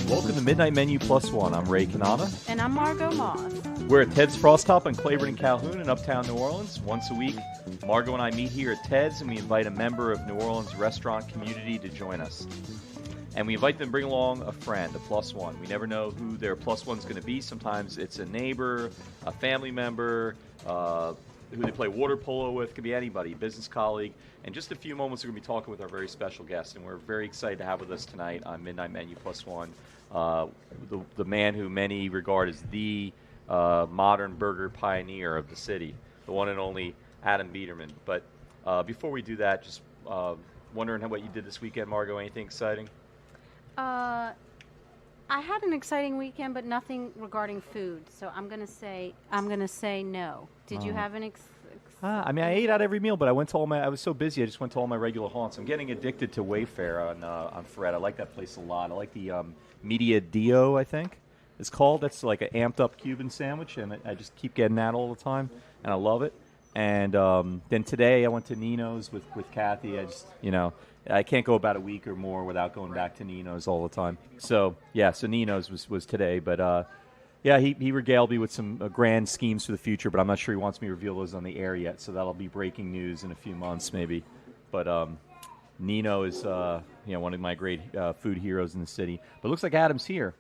Welcome to Midnight Menu Plus One. I'm Ray Kanata. And I'm Margot Moss. We're at Ted's Frost Top in Claiborne and Calhoun in Uptown New Orleans. Once a week, Margot and I meet here at Ted's, and we invite a member of New Orleans restaurant community to join us. And we invite them to bring along a friend, a plus one. We never know who their plus one's going to be. Sometimes it's a neighbor, a family member, who they play water polo with. Could be anybody, business colleague. In just a few moments, we're going to be talking with our very special guest, and we're very excited to have with us tonight on Midnight Menu Plus One the man who many regard as the modern burger pioneer of the city, the one and only Adam Biederman. But before we do that, just wondering what you did this weekend, Margot. Anything exciting? I had an exciting weekend, but nothing regarding food. So I'm gonna say no. Did you have an I ate out every meal, but I was so busy. I just went to all my regular haunts. I'm getting addicted to Wayfare on Fred. I like that place a lot. I like the Media Dio, I think it's called. That's like an amped up Cuban sandwich, and I just keep getting that all the time, and I love it. And then today I went to Nino's with Kathy. I can't go about a week or more without going back to Nino's all the time. So Nino's was today, but he regaled me with some grand schemes for the future, but I'm not sure he wants me to reveal those on the air yet, so that'll be breaking news in a few months maybe. But Nino is one of my great food heroes in the city. But it looks like Adam's here.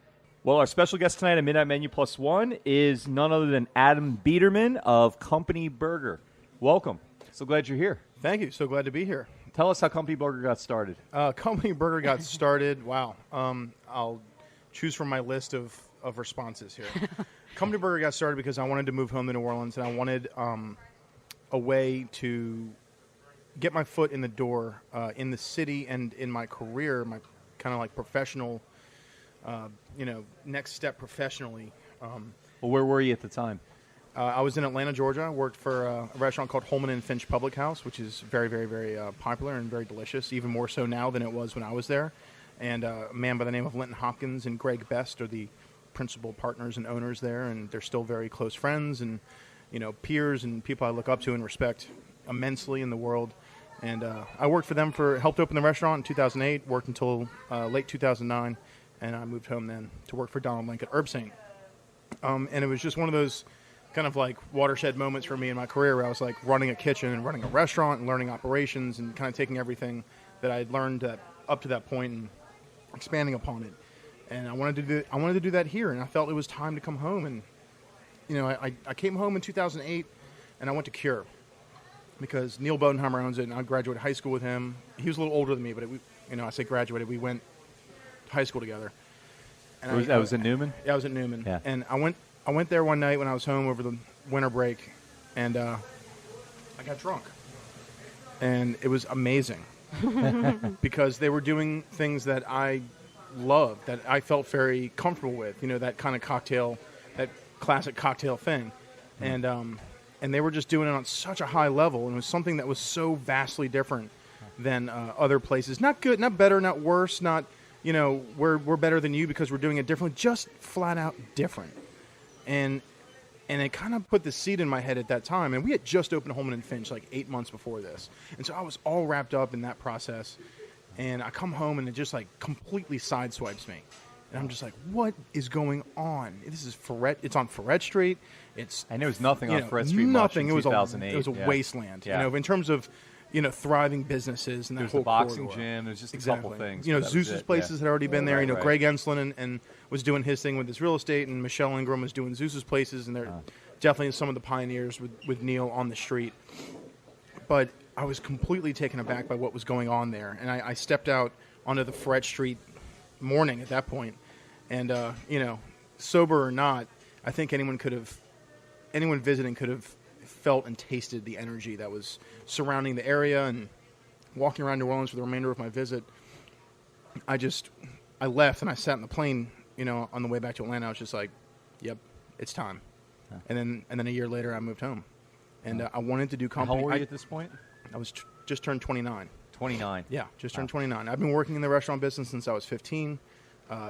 Well, our special guest tonight at Midnight Menu Plus One is none other than Adam Biederman of Company Burger. Welcome. So glad you're here. Thank you. So glad to be here. Tell us how Company Burger got started. Company Burger got started. Wow. I'll choose from my list of responses here. Company Burger got started because I wanted to move home to New Orleans, and I wanted a way to get my foot in the door in the city and in my career, my kind of like professional, next step professionally. Well, where were you at the time? I was in Atlanta, Georgia. I worked for a restaurant called Holman and Finch Public House, which is very, very, very popular and very delicious, even more so now than it was when I was there. And a man by the name of Linton Hopkins and Greg Best are the principal partners and owners there, and they're still very close friends and, peers and people I look up to and respect immensely in the world. And I worked for them helped open the restaurant in 2008, worked until late 2009, and I moved home then to work for Donald Link at Herb Saint. And it was just one of those kind of like watershed moments for me in my career where I was like running a kitchen and running a restaurant and learning operations and kind of taking everything that I had learned up to that point and expanding upon it. And I wanted to do that here, and I felt it was time to come home. And I came home in 2008, and I went to Cure because Neil Bodenheimer owns it, and I graduated high school with him. He was a little older than me, but I say graduated. We went to high school together. And I was at Newman? Yeah, I was at Newman. Yeah. And I went there one night when I was home over the winter break, and I got drunk. And it was amazing because they were doing things that I loved, that I felt very comfortable with, that kind of cocktail, that classic cocktail thing. And they were just doing it on such a high level, and it was something that was so vastly different than other places. Not good, not better, not worse, not, we're better than you because we're doing it differently, just flat out different. And it kind of put the seed in my head at that time. And we had just opened Holman and Finch like 8 months before this. And so I was all wrapped up in that process. And I come home and it just like completely sideswipes me. And I'm just like, what is going on? This is Ferret. It's on Ferret Street. And there was nothing on Ferret Street nothing. Much in 2008. It was a wasteland. Yeah. In terms of thriving businesses and that whole the boxing corridor. gym. There's just exactly. a couple things. Zeus's places had already been there. Right. Greg Enslin and was doing his thing with his real estate, and Michelle Ingram was doing Zeus's places, and they're definitely some of the pioneers with Neil on the street. But I was completely taken aback by what was going on there, and I stepped out onto the Ferret Street morning at that point, and sober or not, I think anyone visiting could have felt and tasted the energy that was surrounding the area. And walking around New Orleans for the remainder of my visit, I left and I sat in the plane, on the way back to Atlanta. I was just like, yep, it's time. Huh. And then a year later I moved home, and I wanted to do company. How old were you at this point? I was just turned 29. 29. Yeah, just turned 29. I've been working in the restaurant business since I was 15,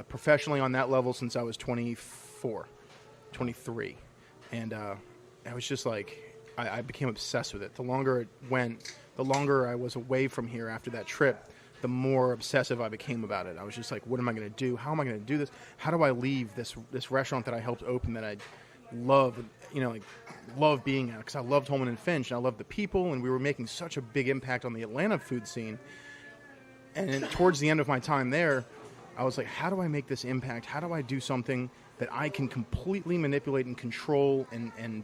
professionally on that level since I was 24, 23. And I was just like, I became obsessed with it. The longer it went, the longer I was away from here after that trip, the more obsessive I became about it. I was just like, what am I going to do? How am I going to do this? How do I leave this restaurant that I helped open that I love, love being at? Because I loved Holman and Finch, and I loved the people, and we were making such a big impact on the Atlanta food scene. And then towards the end of my time there, I was like, how do I make this impact? How do I do something that I can completely manipulate and control and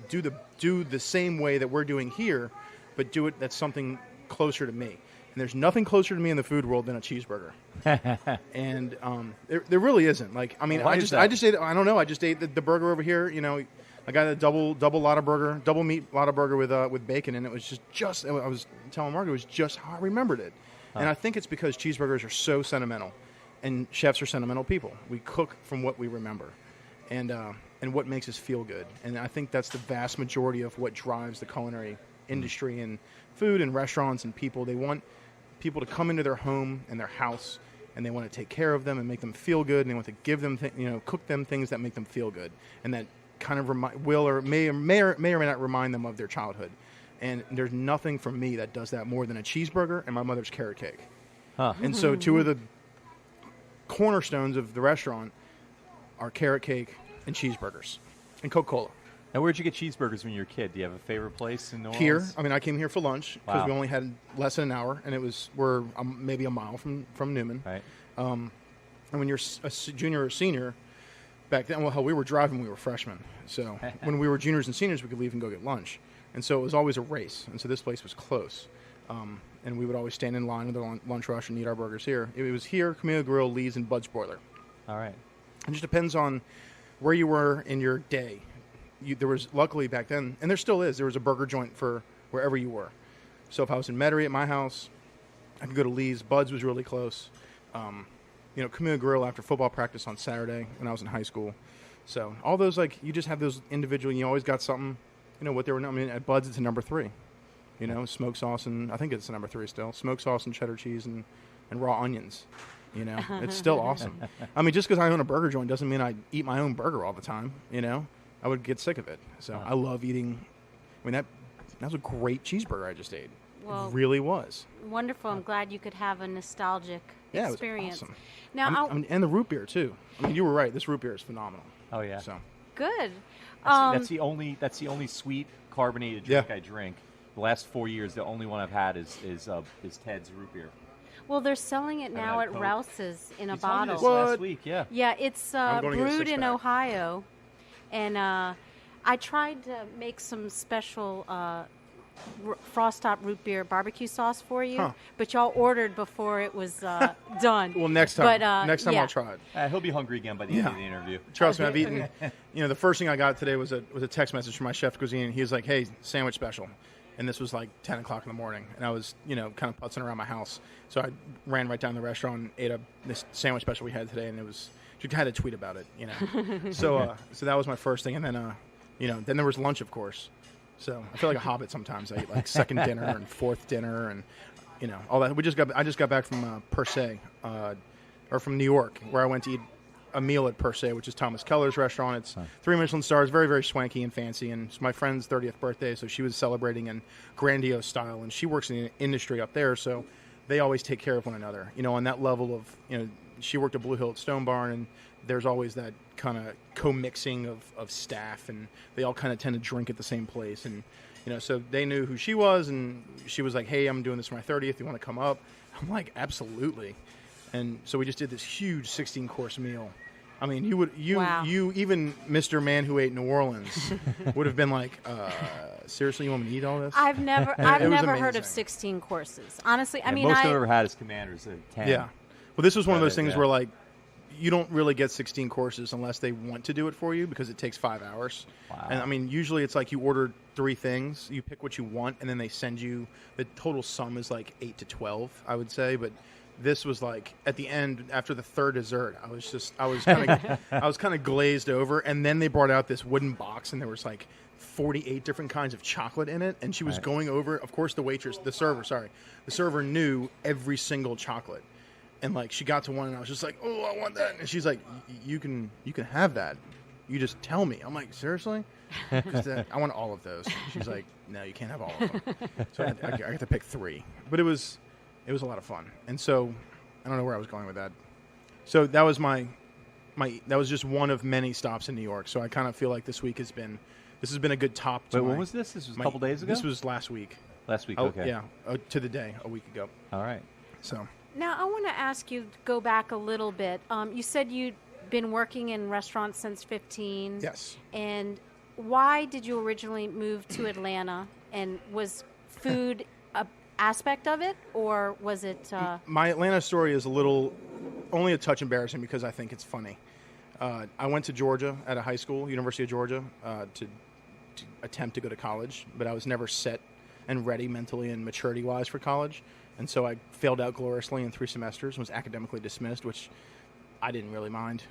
do the same way that we're doing here, but do it that's something closer to me? And there's nothing closer to me in the food world than a cheeseburger. And there really isn't. Like, I mean, Why is that? I just ate, I don't know, I just ate the burger over here, I got a double lotta burger, double meat lotta burger with bacon, and it was just I was telling Mark, it was just how I remembered it. And I think it's because cheeseburgers are so sentimental, and chefs are sentimental people. We cook from what we remember, and what makes us feel good. And I think that's the vast majority of what drives the culinary industry and food and restaurants and people. They want people to come into their home and their house, and they want to take care of them and make them feel good, and they want to give them, cook them things that make them feel good, and that kind of may or may not remind them of their childhood. And there's nothing for me that does that more than a cheeseburger and my mother's carrot cake. Huh. And so two of the cornerstones of the restaurant are carrot cake and cheeseburgers and Coca-Cola. Now, where'd you get cheeseburgers when you were a kid? Do you have a favorite place in New Orleans? Here, I mean, I came here for lunch because Wow. we only had less than an hour, and we're maybe a mile from Newman. Right. And when you're a junior or senior, back then, well, hell, we were driving, we were freshmen. So when we were juniors and seniors, we could leave and go get lunch. And so it was always a race. And so this place was close. And we would always stand in line with the lunch rush and eat our burgers here. It was here, Camino Grill, Lee's, and Bud's Broiler. All right. It just depends on where you were in your day. There was, luckily back then, and there still is, there was a burger joint for wherever you were. So if I was in Metairie at my house, I could go to Lee's. Bud's was really close. Camino Grill after football practice on Saturday when I was in high school. So all those, you just have those individual, you always got something, what they were, at Bud's it's a number 3. Smoked sauce, and I think it's a number 3 still. Smoked sauce and cheddar cheese and raw onions. It's still awesome. I mean, just because I own a burger joint doesn't mean I eat my own burger all the time, I would get sick of it. So I love eating. I mean, that was a great cheeseburger I just ate. Well, it really was. Wonderful. I'm glad you could have a nostalgic experience. It was awesome. Now, and the root beer, too. I mean, you were right. This root beer is phenomenal. Oh, yeah. So good. That's the only sweet carbonated drink I drink. The last 4 years, the only one I've had is Ted's root beer. Well, they're selling it now at Coke. Rouse's in a You told me bottle. this last week, yeah. Yeah, it's I'm gonna get a brewed in six-pack. Ohio, and I tried to make some special Frost Top root beer barbecue sauce for you, but y'all ordered before it was done. Well, next time. But, next time yeah. I'll try it. He'll be hungry again by the end of the interview. Trust me, I've eaten. The first thing I got today was a text message from my chef cuisine. He was like, "Hey, sandwich special," and this was like 10 o'clock in the morning, and I was kind of putzing around my house, so I ran right down to the restaurant and ate this sandwich special we had today, and it was you had to tweet about it, So that was my first thing, and then then there was lunch, of course. So I feel like a hobbit sometimes. I eat like second dinner and fourth dinner, and all that. I just got back from Per Se, or from New York, where I went to eat a meal at Per Se, which is Thomas Keller's restaurant. It's 3 Michelin stars, very, very swanky and fancy. And it's my friend's 30th birthday, so she was celebrating in grandiose style. And she works in the industry up there, so they always take care of one another. On that level of, she worked at Blue Hill at Stone Barn, and there's always that kind of co-mixing of staff, and they all kind of tend to drink at the same place. And, so they knew who she was, and she was like, "Hey, I'm doing this for my 30th. You want to come up?" I'm like, "Absolutely." And so we just did this huge 16-course meal. I mean, you even Mr. Man Who Ate New Orleans would have been like, seriously, you want me to eat all this? I've never heard of 16 courses. Honestly, I mean, most I've ever had is Commanders at 10. Yeah. Well, this was one of those things yeah. where you don't really get 16 courses unless they want to do it for you because it takes 5 hours. Wow. And I mean, usually it's like you order 3 things, you pick what you want, and then they send you the total sum is like 8 to 12, I would say. But this was like at the end after the third dessert, I was kind of glazed over, and then they brought out this wooden box, and there was like 48 different kinds of chocolate in it, and she was going over. Of course, the server knew every single chocolate. And she got to one, and I was just like, "Oh, I want that." And she's like, "You can have that." You just tell me. I'm like, seriously? Because I want all of those. She's like, no, you can't have all of them. So I got to pick 3. But it was a lot of fun. And so I don't know where I was going with that. So that was that was just one of many stops in New York. So I kind of feel like this has been a good top. Wait, when was this? This was a couple days ago? This was last week. Last week, okay. Yeah, to the day, a week ago. All right. So now I want to ask you, go back a little bit. You said you'd been working in restaurants since 15. Yes. And why did you originally move to Atlanta? And was food a aspect of it, or was it? My Atlanta story is only a touch embarrassing because I think it's funny. I went to Georgia at a high school, University of Georgia, to attempt to go to college, but I was never set and ready mentally and maturity-wise for college. And so I failed out gloriously in 3 semesters and was academically dismissed, which I didn't really mind,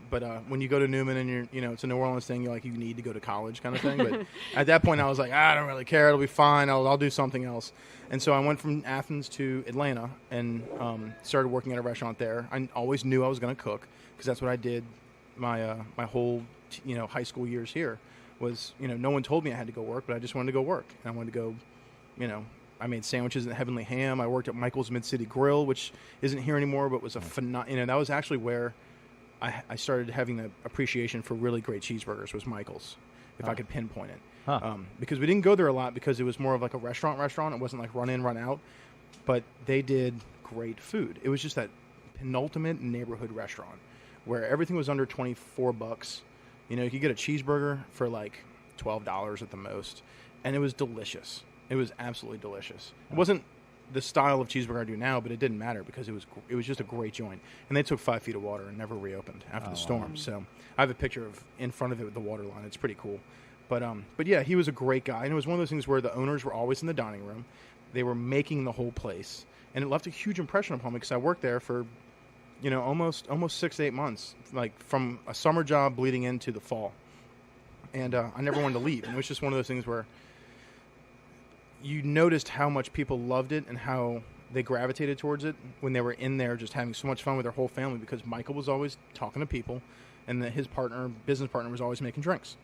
But when you go to Newman and it's a New Orleans thing, you're like, you need to go to college kind of thing. But at that point, I was like, I don't really care. It'll be fine. I'll do something else. And so I went from Athens to Atlanta and started working at a restaurant there. I always knew I was going to cook because that's what I did my whole high school years here. Was no one told me I had to go work, but I just wanted to go work, and I wanted to go. I made sandwiches at Heavenly Ham. I worked at Michael's Mid-City Grill, which isn't here anymore, but was a that was actually where I started having the appreciation for really great cheeseburgers. Was Michael's, if I could pinpoint it, because we didn't go there a lot because it was more of like a restaurant. It wasn't like run in, run out, but they did great food. It was just that penultimate neighborhood restaurant where everything was under $24. You could get a cheeseburger for like $12 at the most, and it was delicious. It was absolutely delicious. It wasn't the style of cheeseburger I do now, but it didn't matter because it was just a great joint. And they took 5 feet of water and never reopened after the storm. Wow. So I have a picture of in front of it with the water line. It's pretty cool. But yeah, he was a great guy, and it was one of those things where the owners were always in the dining room. They were making the whole place, and it left a huge impression upon me because I worked there for almost 6 to 8 months, like from a summer job bleeding into the fall. And I never wanted to leave. And it was just one of those things where you noticed how much people loved it and how they gravitated towards it when they were in there just having so much fun with their whole family because Michael was always talking to people and his business partner was always making drinks.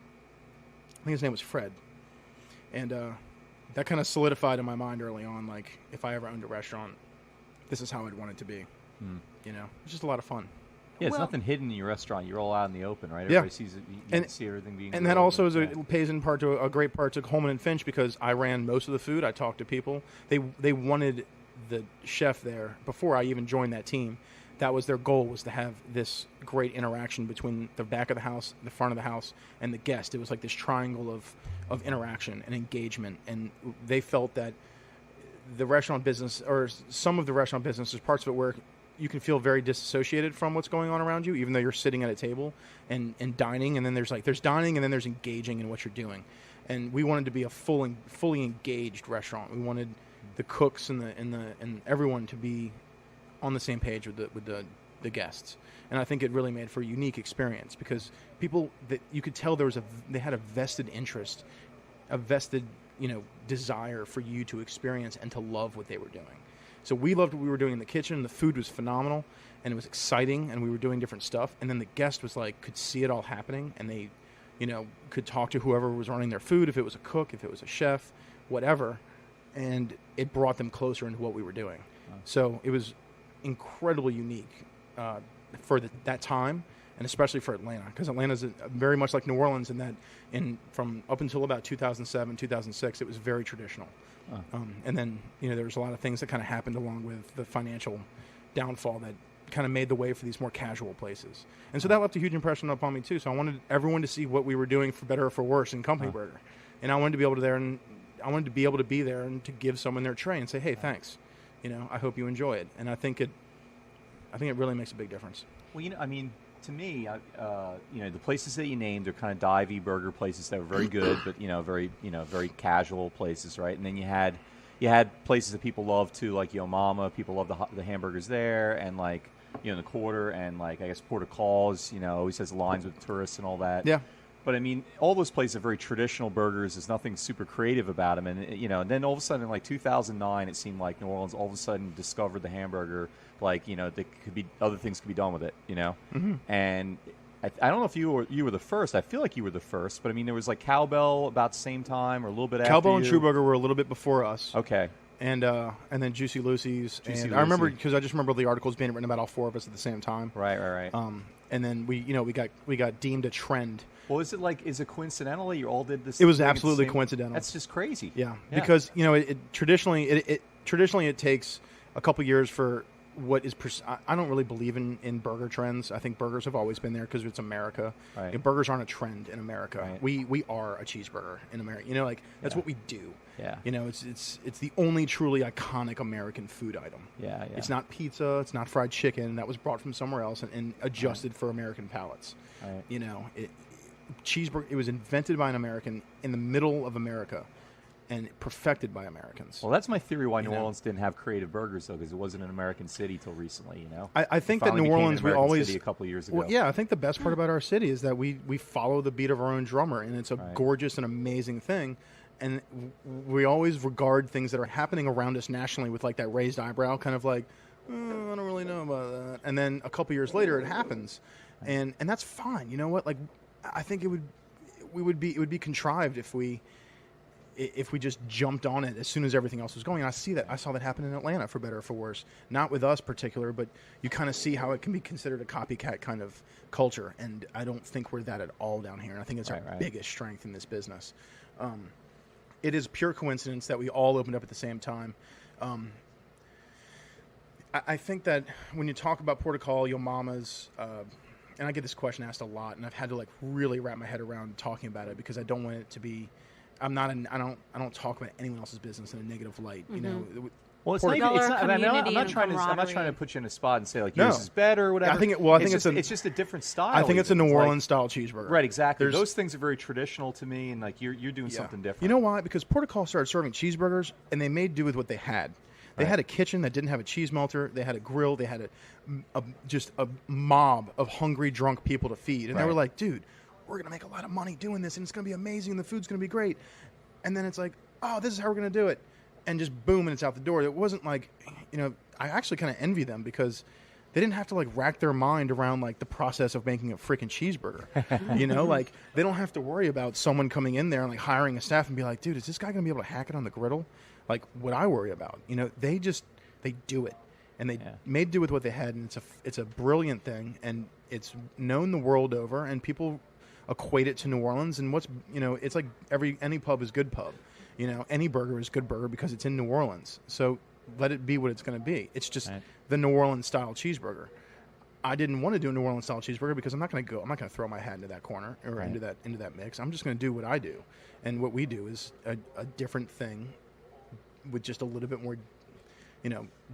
I think his name was Fred. And that kind of solidified in my mind early on, like, if I ever owned a restaurant, this is how I'd want it to be. It's just a lot of fun. Yeah, it's nothing hidden in your restaurant. You're all out in the open, right? Everybody sees it. You can see everything being. And that also pays in part to a great part to Coleman and Finch because I ran most of the food. I talked to people. They wanted the chef there before I even joined that team. That was their goal, was to have this great interaction between the back of the house, the front of the house, and the guest. It was like this triangle of interaction and engagement. And they felt that the restaurant business, or some of the restaurant business, there's parts of it where you can feel very disassociated from what's going on around you, even though you're sitting at a table and dining. And then there's dining, and then there's engaging in what you're doing. And we wanted to be a fully engaged restaurant. We wanted the cooks and everyone to be on the same page with the guests. And I think it really made for a unique experience because people that you could tell they had a vested interest, a vested desire for you to experience and to love what they were doing. So we loved what we were doing in the kitchen. The food was phenomenal, and it was exciting, and we were doing different stuff. And then the guest was could see it all happening, and they, could talk to whoever was running their food, if it was a cook, if it was a chef, whatever. And it brought them closer into what we were doing. Wow. So it was incredibly unique for that time, and especially for Atlanta, because Atlanta's very much like New Orleans in that from up until about 2007, 2006, it was very traditional. And then, there was a lot of things that kind of happened along with the financial downfall that kind of made the way for these more casual places. And so that left a huge impression upon me, too. So I wanted everyone to see what we were doing for better or for worse in Company Burger. And I wanted to be able to be there and to give someone their tray and say, hey, thanks. I hope you enjoy it. And I think it really makes a big difference. Well, to me, the places that you named are kind of divey burger places that were very good, but very casual places, right? And then you had places that people love too, like Yo Mama. People love the hamburgers there, and the Quarter, and I guess Port of Calls. Always has lines with tourists and all that. Yeah. But all those places are very traditional burgers. There's nothing super creative about them, and then all of a sudden in 2009, it seemed like New Orleans all of a sudden discovered the hamburger. Other things could be done with it, Mm-hmm. And I don't know if you were the first. I feel like you were the first, but I mean, there was like Cowbell about the same time or a little bit after Cowbell and you. True Burger were a little bit before us. Okay. And then Juicy Lucy's. Juicy and Lucy. I remember because I just remember the articles being written about all four of us at the same time. Right. And then we got deemed a trend. Well, is it coincidental you all did this? It was thing at the absolutely same- coincidental. That's just crazy. Yeah. Because traditionally it takes a couple years for what is. I don't really believe in burger trends. I think burgers have always been there because it's America. Right. Burgers aren't a trend in America. Right. We are a cheeseburger in America. That's what we do. Yeah. It's the only truly iconic American food item. Yeah. It's not pizza. It's not fried chicken that was brought from somewhere else and adjusted for American palates. Right. Cheeseburger. It was invented by an American in the middle of America, and perfected by Americans. Well, that's my theory why New Orleans didn't have creative burgers though, because it wasn't an American city till recently. I think that Finally New became an Orleans we American always city a couple of years ago. Well, yeah, I think the best part about our city is that we follow the beat of our own drummer, and it's a gorgeous and amazing thing. And we always regard things that are happening around us nationally with like that raised eyebrow, kind of like, I don't really know about that. And then a couple years later, it happens, and that's fine. You know what? Like, I think it would be contrived if we just jumped on it as soon as everything else was going. And I saw that happen in Atlanta, for better or for worse. Not with us particular, but you kind of see how it can be considered a copycat kind of culture. And I don't think we're that at all down here. And I think it's our biggest strength in this business. It is pure coincidence that we all opened up at the same time. I think that when you talk about Portugal, Yo Mama's, and I get this question asked a lot, and I've had to like really wrap my head around talking about it because I don't want it to be. I don't talk about anyone else's business in a negative light. Well, it's not even. It's not, I'm not trying to put you in a spot and say like yours is better or whatever. I think it's just a different style. I think it's a New Orleans style cheeseburger. Right, exactly. Those things are very traditional to me, and like you're doing something different. You know why? Because Portugal started serving cheeseburgers, and they made do with what they had. They had a kitchen that didn't have a cheese melter. They had a grill. They had just a mob of hungry, drunk people to feed, and they were like, "Dude, we're gonna make a lot of money doing this, and it's gonna be amazing, and the food's gonna be great." And then it's like, "Oh, this is how we're gonna do it." And just boom, and it's out the door. It wasn't like, I actually kind of envy them because they didn't have to like rack their mind around like the process of making a freaking cheeseburger. Like they don't have to worry about someone coming in there and like hiring a staff and be like, dude, is this guy going to be able to hack it on the griddle? Like what I worry about, they do it, and they made do with what they had. And it's a brilliant thing, and it's known the world over, and people equate it to New Orleans. And it's like any pub is good pub. Any burger is good burger because it's in New Orleans. So let it be what it's going to be. It's just the New Orleans style cheeseburger. I didn't want to do a New Orleans style cheeseburger because I'm not going to throw my hat into that corner or into that mix. I'm just going to do what I do, and what we do is a different thing with just a little bit more,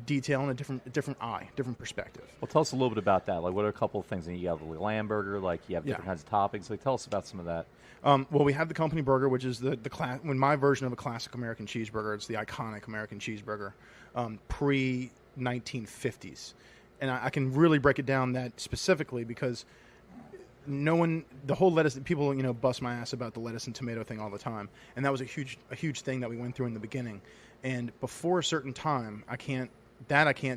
detail and a different eye, different perspective. Well, tell us a little bit about that. Like, what are a couple of things? You have the lamb burger, like you have different kinds of toppings. Like, tell us about some of that. Well, we have the company burger, which is when my version of a classic American cheeseburger. It's the iconic American cheeseburger, pre-1950s, and I can really break it down that specifically because the whole lettuce, people bust my ass about the lettuce and tomato thing all the time, and that was a huge thing that we went through in the beginning. And before a certain time, I can't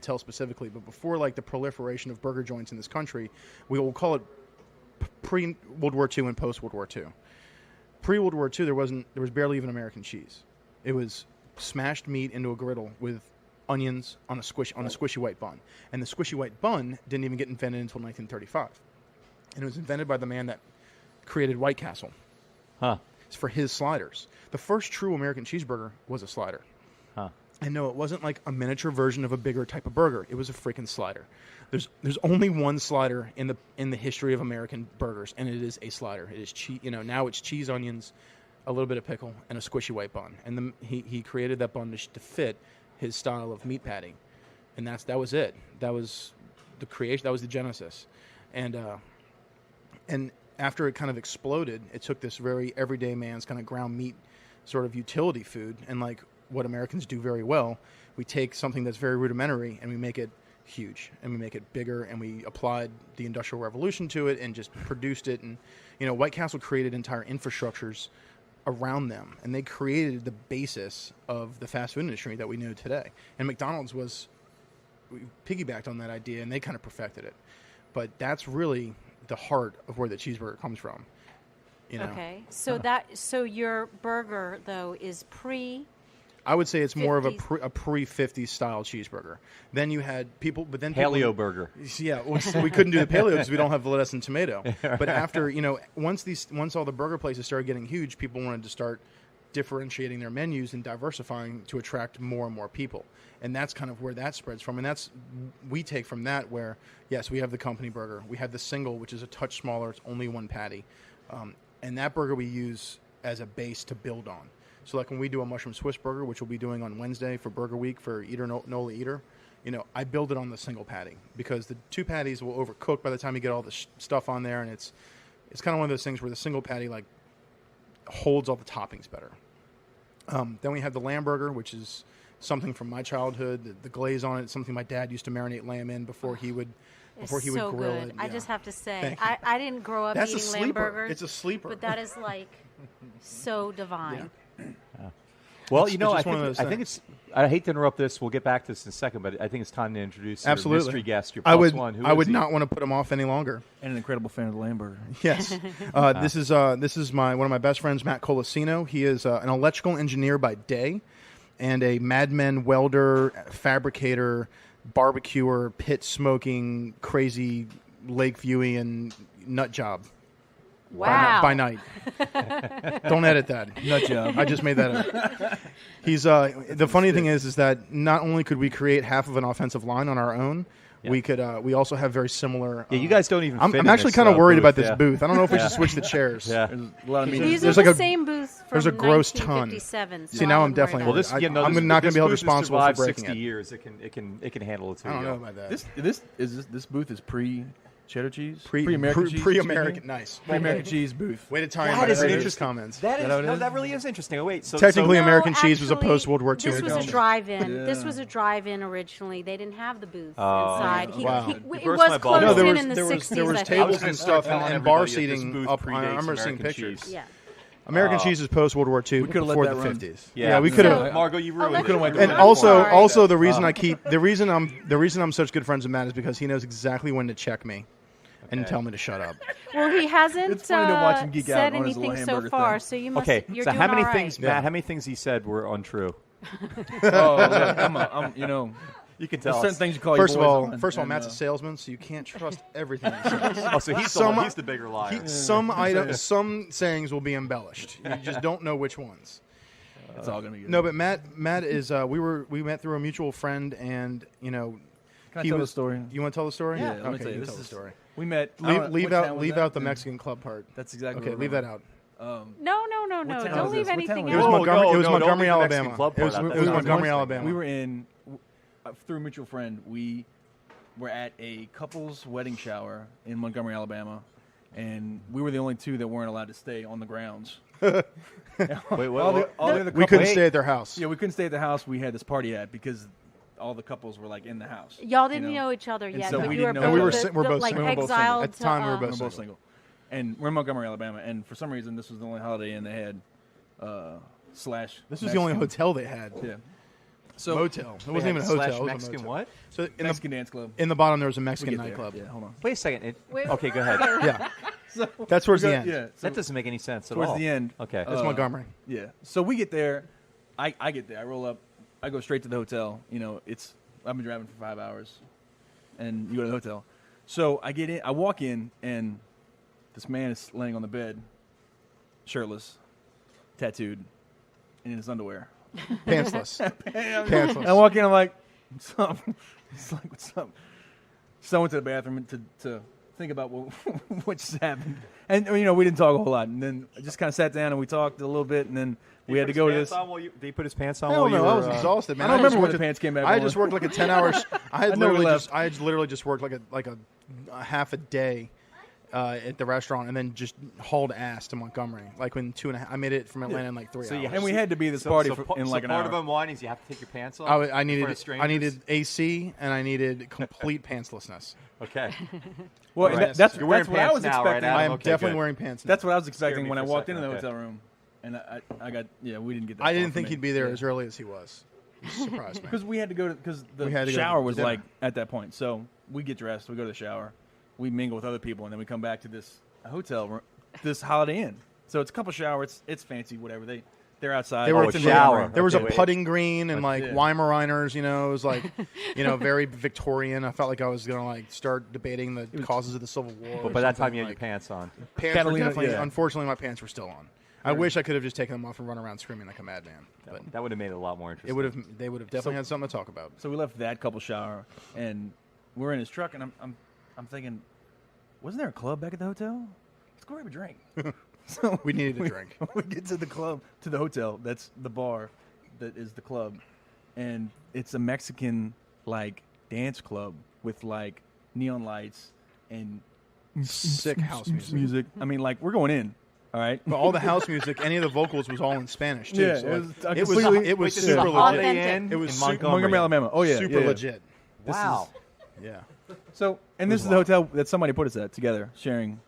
tell specifically, but before like the proliferation of burger joints in this country, we will call it pre-World War II and post-World War II. Pre-World War II, there was barely even American cheese. It was smashed meat into a griddle with onions on a squishy white bun, and the squishy white bun didn't even get invented until 1935, and it was invented by the man that created White Castle. It's for his sliders. The first true American cheeseburger was a slider. And no, it wasn't like a miniature version of a bigger type of burger. It was a freaking slider. There's only one slider in the history of American burgers, and it is a slider. It is cheese. Now it's cheese, onions, a little bit of pickle, and a squishy white bun. And he created that bun to fit his style of meat patty, and that was it. That was the creation. That was the genesis, and after it kind of exploded, it took this very everyday man's kind of ground meat sort of utility food, and like what Americans do very well, we take something that's very rudimentary and we make it huge, and we make it bigger, and we applied the Industrial Revolution to it and just produced it. And White Castle created entire infrastructures around them, and they created the basis of the fast food industry that we know today. And McDonald's we piggybacked on that idea, and they kind of perfected it. But that's really the heart of where the cheeseburger comes from. You know? Okay. So your burger though is pre. I would say it's more of a 50s. pre-50s style cheeseburger. Then you had people, but then Paleo burger. Yeah, we couldn't do the paleo because we don't have the lettuce and tomato. But after, once all the burger places started getting huge, people wanted to start differentiating their menus and diversifying to attract more and more people. And that's kind of where that spreads from. And we take from that where, yes, we have the company burger. We have the single, which is a touch smaller. It's only one patty. And that burger we use as a base to build on. So like when we do a mushroom Swiss burger, which we'll be doing on Wednesday for Burger Week for Eater Nola Eater, I build it on the single patty because the two patties will overcook by the time you get all the stuff on there, and it's kind of one of those things where the single patty like holds all the toppings better. Then we have the lamb burger, which is something from my childhood. The glaze on it, something my dad used to marinate lamb in before he would so grill good. it. I Yeah. just have to say, Thank you. I didn't grow up That's a eating lamb sleeper. burgers. It's a sleeper. But that is like so divine. Well, It's I just one of those think things. I hate to interrupt this. We'll get back to this in a second, but I think it's time to introduce your Absolutely. mystery guest, your I plus would one. Who I is would he? not want to put him off any longer. And an incredible fan of the lamb burger. Yes. This is one of my best friends, Matt Colasino. He is an electrical engineer by day and a Mad Men welder, fabricator, barbecuer, pit smoking, crazy Lake Viewian nut job. Wow. By night. Don't edit that. Nut job. I just made that up. He's the funny thing is that not only could we create half of an offensive line on our own, we could we also have very similar. Yeah, you guys don't even. I'm fit in actually this, kind of worried booth, about this yeah. booth. I don't know if we should switch the chairs. Yeah. There's a lot of meetings. These There's are like the a- same booths from there's a gross ton. 1957. See, so now I I'm wouldn't worry definitely- about Well, it. this, I- yeah, no, I'm this, not gonna this be held booth has responsible for survived breaking 60 it. years. It can handle it too. I don't know yeah. about that. This booth is pre cheddar cheese, Pre-American cheese, pre-American, nice. pre-American cheese booth. Way to tie in That my is an editor's interesting comments. That is Is that what it no, is? that really is interesting. Oh, wait, so Technically, so, American cheese was a actually, post-World War II This was a invention. drive-in. Yeah. This was a drive-in originally. They didn't have the booth Oh, inside. wow. It burst was my bubble. closed No, there in was in the there was 60s. there was I think. tables and stuff telling and bar everybody that this seating booth up. I predates remember seeing American pictures. cheese. Yeah. American cheese is post World War II, We could've let before that the run. 50s. Yeah, we could have. So, Margot, you ruined let it. could've went And I'm also, sorry. the reason the reason I'm such good friends with Matt is because he knows exactly when to check me and Okay. tell me to shut up. Well, he hasn't It's funny to watch him geek out said on his little anything so hamburger far, thing. so you must. Okay, You're so doing how many all right. things, Yeah. Matt? How many things he said were untrue? Oh, look, I'm You can there's tell. certain things you call First your of boys all, on, and, Matt's a salesman, so you can't trust everything he says. Oh, so he's Some- the bigger liar. Some sayings will be embellished. You just don't know which ones. it's all gonna be good. No, but Matt is we met through a mutual friend, and Can I he tell was- the story? you want to tell the story? Yeah, let me okay, tell you. you This tell the is story. We met. I don't know, Leave what town out was leave that? out the Yeah. Mexican club part. That's exactly. Okay, what leave we're that out. No, town don't was leave this? What anything town was It was this? No, Montgomery. no, It was no, Montgomery, don't leave the Mexican Alabama. club It was part out. it was That's Montgomery, not Alabama. We were in through a mutual friend. We were at a couple's wedding shower in Montgomery, Alabama, and we were the only two that weren't allowed to stay on the grounds. Wait, All the other We couldn't couples- stay at their house. Yeah, we couldn't stay at the house we had this party at because all the couples were like in the house. Y'all didn't you know each other yet, so but we you were didn't both know And we were each si- we're both like single. We were both single. exiled At the time, we were to, both We're both single, and we're in Montgomery, Alabama, and for some reason this was the only Holiday Inn they had. Slash. This was the only Mexican. hotel they had. Yeah. So Motel. It wasn't even a hotel. It was a Mexican motel. what? So in Mexican dance club. the bottom there was a We Mexican get there. nightclub. Yeah, hold on. Wait a second. Wait, Okay, go ahead. Yeah, So that's towards the we end. go- Yeah. So That doesn't make any sense at towards all. the end. Okay. That's Montgomery. Yeah. So we get there. I get there. I roll up. I go straight to the hotel. I've been driving for 5 hours, and you go to the hotel. So I get in. I walk in, and this man is laying on the bed, shirtless, tattooed, and in his underwear. Pantsless. And Pantsless. I walk in. I'm like, "What's up?" It's like, "What's up?" So I went to the bathroom to think about what just happened, and we didn't talk a whole lot, and then I just kind of sat down and we talked a little bit, and then we had to go to this. Did he put his pants on Hell while you no, were? I was exhausted, man. I don't just remember when worked the pants came back I on. just worked like a 10-hour. I had never literally just worked like a half a day at the restaurant, and then just hauled ass to Montgomery. Like in 2.5, I made it from Atlanta in like 3 So you hours. And we had to be at this party in like an part hour. of unwinding is you have to take your pants off. I in front of needed strangers? AC, and I needed complete pantslessness. Okay. Well, Right. that's You're wearing what I pants was now, right, expecting. Adam? I am Okay, definitely good. wearing pants. Now. That's what I was Scared expecting me when I for a walked second, into the okay. hotel room, and I got we didn't get that. I didn't think he'd be there as early as he was. It surprised me. because we had to go because We the had to go shower to was dinner. like at that point. So we get dressed, we go to the shower, we mingle with other people, and then we come back to this hotel, this Holiday Inn. So it's a couple showers. It's fancy, whatever. They're outside. They were a shower. There was Okay, a wait. putting green and like Yeah. Weimaraners, you know, it was like, you know, very Victorian. I felt like I was going to like start debating the causes of the Civil War. But or by that time, something, you had like, your pants on. Pants were Catalina, definitely, yeah. unfortunately, my pants were still on. I wish I could have just taken them off and run around screaming like a madman. But That would have made it a lot more interesting. they would have definitely had something to talk about. So we left that couple shower, and we're in his truck, and I'm thinking, wasn't there a club back at the hotel? Let's go grab a drink. So We needed a drink. We get to the club, to the hotel. That's the bar, that is the club, and it's a Mexican like dance club with like neon lights and Sick house music. I mean, like we're going in. All right. But all the house music, any of the vocals was all in Spanish too. Yeah, so it was it was completely- it was Wait, this is super a legit. Holiday Authentic. Inn It was in super- Montgomery, Alabama. Oh yeah, super yeah. legit. Wow. Yeah. So, and this is the hotel that somebody put us at together, sharing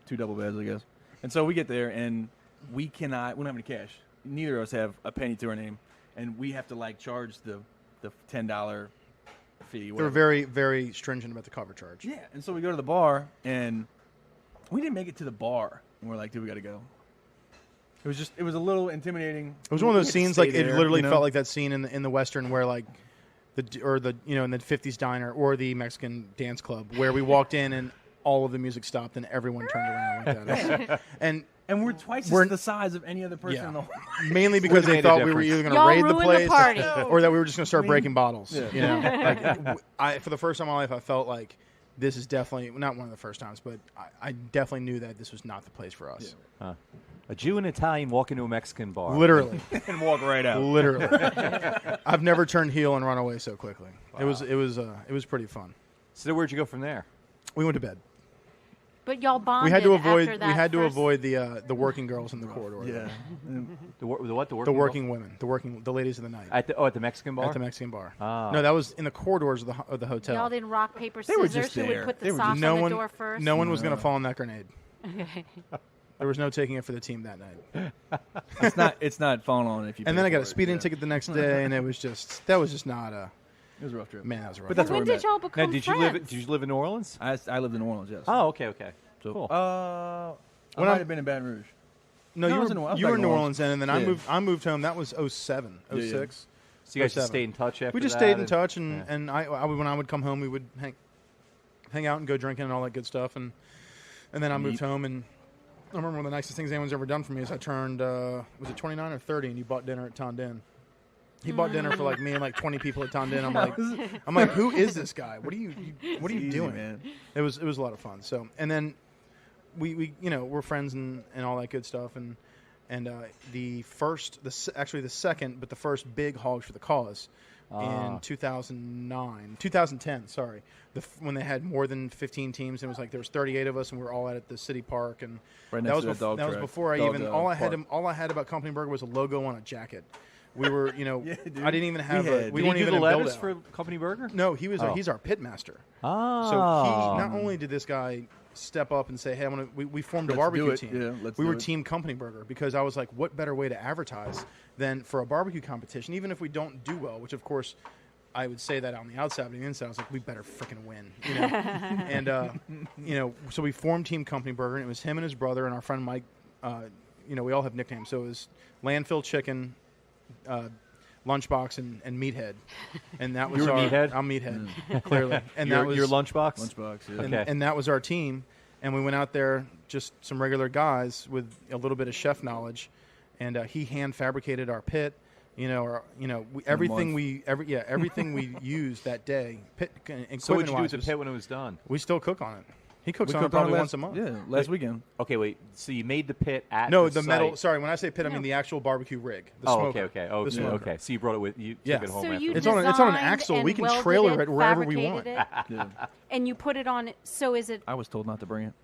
2 double beds, I guess. And so we get there, and we don't have any cash. Neither of us have a penny to our name, and we have to like charge the $10 fee. They were Whatever. very, very stringent about the cover charge. Yeah, and so we go to the bar, and we didn't make it to the bar, and we're like, dude, we got to go. It was a little intimidating. It was one of those We had to scenes stay like it there, literally you know? felt like that scene in the Western where like in the 50s diner or the Mexican dance club where we walked in and all of the music stopped and everyone turned around like that. And And we're twice We're- the size of any other person yeah. in the whole. mainly because they made a thought we were difference. either going Y'all to raid the ruined the place party. or that we were just going to start breaking bottles. Yeah. You know, like for the first time in my life, I felt like this is definitely not one of the first times, but I definitely knew that this was not the place for us. Huh. A Jew and Italian walk into a Mexican bar. Literally, And walk right out. literally. I've never turned heel and run away so quickly. It was pretty fun. So where'd you go from there? We went to bed. But y'all bonded We had to after avoid. that We had to first- avoid the working girls in the corridor. Yeah. The what? The working women. The ladies of the night at the Mexican bar. at the Mexican bar. Ah. No, that was in the corridors of the hotel. Y'all didn't rock, paper, They were scissors. just Who there. would put They the were sock just- no on one. the door first? No one was going No. to fall on that grenade. Okay. There was no taking it for the team that night. It's not falling on if you. And pay then I got for a it, speeding yeah. ticket the next day, and it was just not a It was a rough trip. man. That was a rough. But that's when where we did met. y'all Now, become did friends? you live in New Orleans? I lived in New Orleans. Yes. Oh, okay. So, cool. I When might I'm- have been in Baton Rouge. no, no, I you was in- I were was you back were in in New New Orleans then, and then Yeah. I moved home. That was 07, Yeah, 06. So you guys 07. just stayed in touch after We just that stayed in and- touch, and yeah. when I would come home, we would hang out and go drinking and all that good stuff, and then I moved home, and I remember one of the nicest things anyone's ever done for me is I turned was it 29 or 30, and you bought dinner at Tondin. He bought dinner for like me and like 20 people at Tondin. I'm like, who is this guy? What are you Easy, doing, man? It was a lot of fun. So and then we we're friends and all that good stuff, and the second, but the first big Hogs for the Cause in 2010. Sorry, when they had more than 15 teams, and it was like there was 38 of us, and we were all at the city park, and Right that next was to that dog that was track. before I Dog, even park. all I had about Company Burger was a logo on a jacket. We were Yeah, dude. I didn't even have We we had- weren't Did he do even the in letters build-out. for Company Burger? No, he's Oh. our pit master. Oh. So he not only did this guy step up and say, "Hey, we formed a Let's barbecue do it. team." Yeah, let's we do were it. Team Company Burger because I was like, "What better way to advertise than for a barbecue competition? Even if we don't do well, which of course I would say that on the outside, but on the inside, I was like, we better freaking win, you know." And so we formed Team Company Burger, and it was him and his brother and our friend Mike. We all have nicknames, so it was Landfill Chicken. Lunchbox and Meathead, and that was You were our. Meathead? I'm Meathead, clearly, and your, that was your lunchbox. Lunchbox. Yeah. and, Okay. and that was our team. And we went out there, just some regular guys with a little bit of chef knowledge, and he hand fabricated our pit. Everything we used that day. Pit equipment. So what'd you do with the pit when it was done? We still cook on it. He cooks We on it cooked on probably last- once a month. Yeah, last weekend. Okay, wait. So you made the pit at No, the the metal. site. Sorry, when I say pit, I mean the actual barbecue rig. The Oh, smoker. okay. Oh, The yeah, smoker. okay. So you brought it with you. Yeah. Took it home So after. you It's on an designed axle. We and can welded trailer it wherever we want. fabricated it, Yeah. and you put it on. So is it? I was told not to bring it.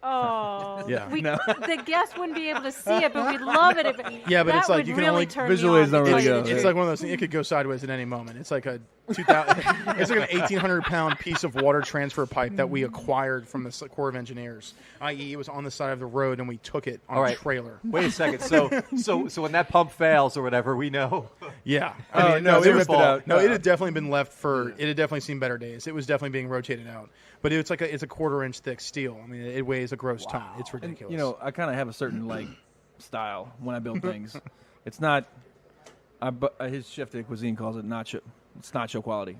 Oh, Yeah. The guests wouldn't be able to see it, but we'd love it. Yeah, but that it's like would you can really only turn visually me it's on not to really tell you good. the It's truth. like one of those things. It could go sideways at any moment. It's like 2000. It's like an 1,800-pound piece of water transfer pipe that we acquired from the Corps of Engineers. I.e., it was on the side of the road, and we took it on a trailer. Wait a second. So when that pump fails or whatever, we know. Yeah. No, they ripped it out. No, it had definitely been left for. It had definitely seen better days. It was definitely being rotated out, but it's like it's a quarter-inch thick steel. I mean, it weighs a gross ton. It's ridiculous. And, I kind of have a certain style when I build things. It's not. His chef de cuisine calls it nacho. It's not show quality,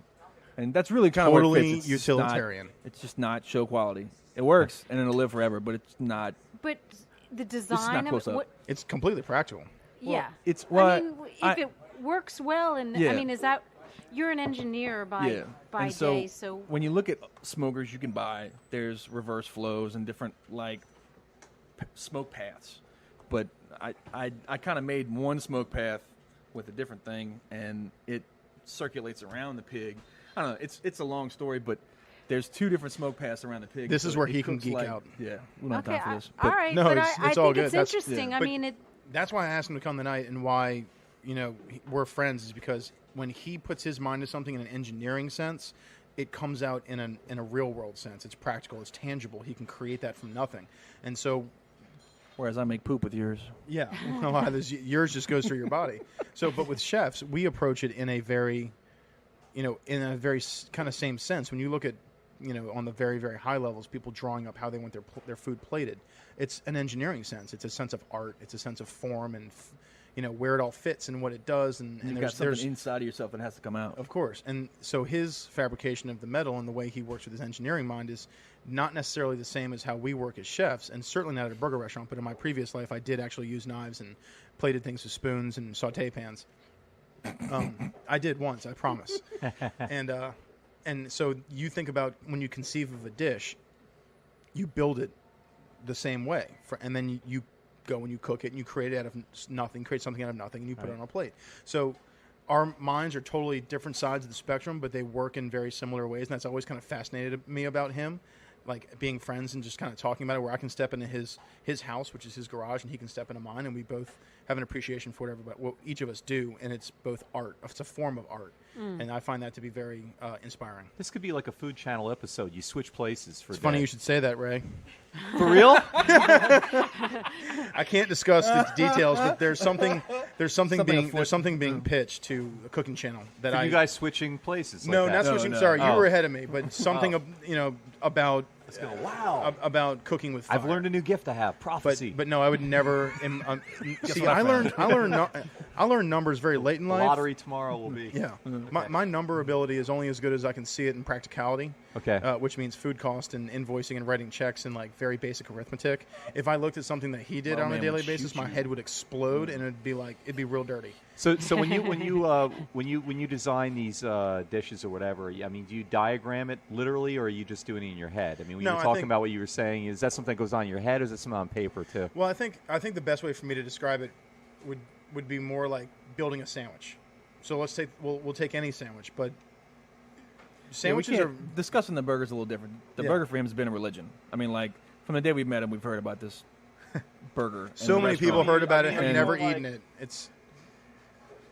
and that's really kind of where it totally fits. utilitarian. It's just not show quality. It works and it'll live forever, but it's not. But the design of close it, up. It's completely practical. yeah. It's I mean, if it works well, and Yeah. I mean, is that you're an engineer by and day, so when you look at smokers you can buy, there's reverse flows and different smoke paths. But I kind of made one smoke path with a different thing, and it circulates around the pig. I don't know. It's a long story, but there's two different smoke paths around the pig. This is where it he can cooks geek out. Yeah, we don't have okay, time for this. all But right. no, but it's I all think good. it's That's- interesting. I but mean, That's why I asked him to come tonight, and why we're friends is because when he puts his mind to something in an engineering sense, it comes out in a real world sense. It's practical. It's tangible. He can create that from nothing, and so. Whereas I make poop with yours. Yeah, yours just goes through your body. So, but with chefs, we approach it in a very, kind of same sense. When you look at, on the very, very high levels, people drawing up how they want their food plated, it's an engineering sense. It's a sense of art. It's a sense of form and, where it all fits and what it does. And You've got something inside of yourself that has to come out. Of course. And so his fabrication of the metal and the way he works with his engineering mind is not necessarily the same as how we work as chefs, and certainly not at a burger restaurant. But in my previous life, I did actually use knives and plated things with spoons and saute pans. I did once, I promise. And so you think about when you conceive of a dish, you build it the same way, and then you go and you cook it and you create it out of nothing, create something out of nothing, and you put it on a plate. So our minds are totally different sides of the spectrum, but they work in very similar ways, and that's always kind of fascinated me about him. Like being friends and just kind of talking about it, where I can step into his house, which is his garage, and he can step into mine, and we both have an appreciation for what each of us do, and it's both art. It's a form of art, and I find that to be very inspiring. This could be like a Food Channel episode. You switch places for. It's funny you should say that, Ray. For real? I can't discuss the details, but there's something being pitched to a cooking channel that you guys switching places. No, like not that. switching. No. Sorry, you Oh. were ahead of me, but something about Wow. about cooking with fire. I've learned a new gift I have. Prophecy. But no, I would never. See, I learned numbers very late in the life. lottery tomorrow will be. Yeah, my number ability is only as good as I can see it in practicality. Okay. Which means food cost and invoicing and writing checks and like very basic arithmetic. If I looked at something that he did My on a man daily would basis, shoot my you. head would explode and it'd be real dirty. So when you design these dishes or whatever, I mean, do you diagram it literally, or are you just doing it in your head? I mean, when No, you were I talking think- about what you were saying, is that something that goes on in your head, or is that something on paper too? Well, I think the best way for me to describe it would be more like building a sandwich. So we'll take any sandwich, but sandwiches are discussing the burger's a little different. The Yeah. burger for him has been a religion. I mean, like from the day we met him, we've heard about this burger. in so the many people restaurant. heard about it, have And- never eaten it. It's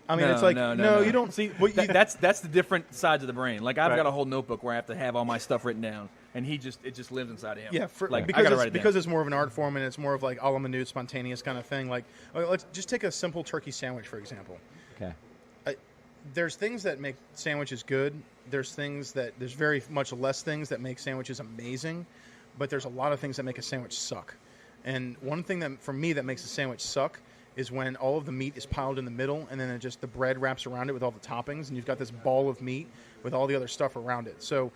like no. you don't. See, well, that's the different sides of the brain. Like I've Right. got a whole notebook where I have to have all my stuff written down, and it just lives inside of him. Yeah, like I because gotta write it because down. it's more of an art form and it's more of like a la minute, spontaneous kind of thing. Like, let's just take a simple turkey sandwich for example. Okay. There's things that make sandwiches good. There's very much less things that make sandwiches amazing, but there's a lot of things that make a sandwich suck. And one thing that for me that makes a sandwich suck is when all of the meat is piled in the middle and then the bread wraps around it with all the toppings, and you've got this ball of meat with all the other stuff around it. So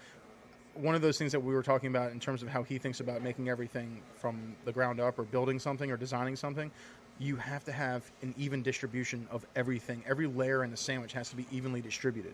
one of those things that we were talking about in terms of how he thinks about making everything from the ground up or building something or designing something, you have to have an even distribution of everything. Every layer in the sandwich has to be evenly distributed.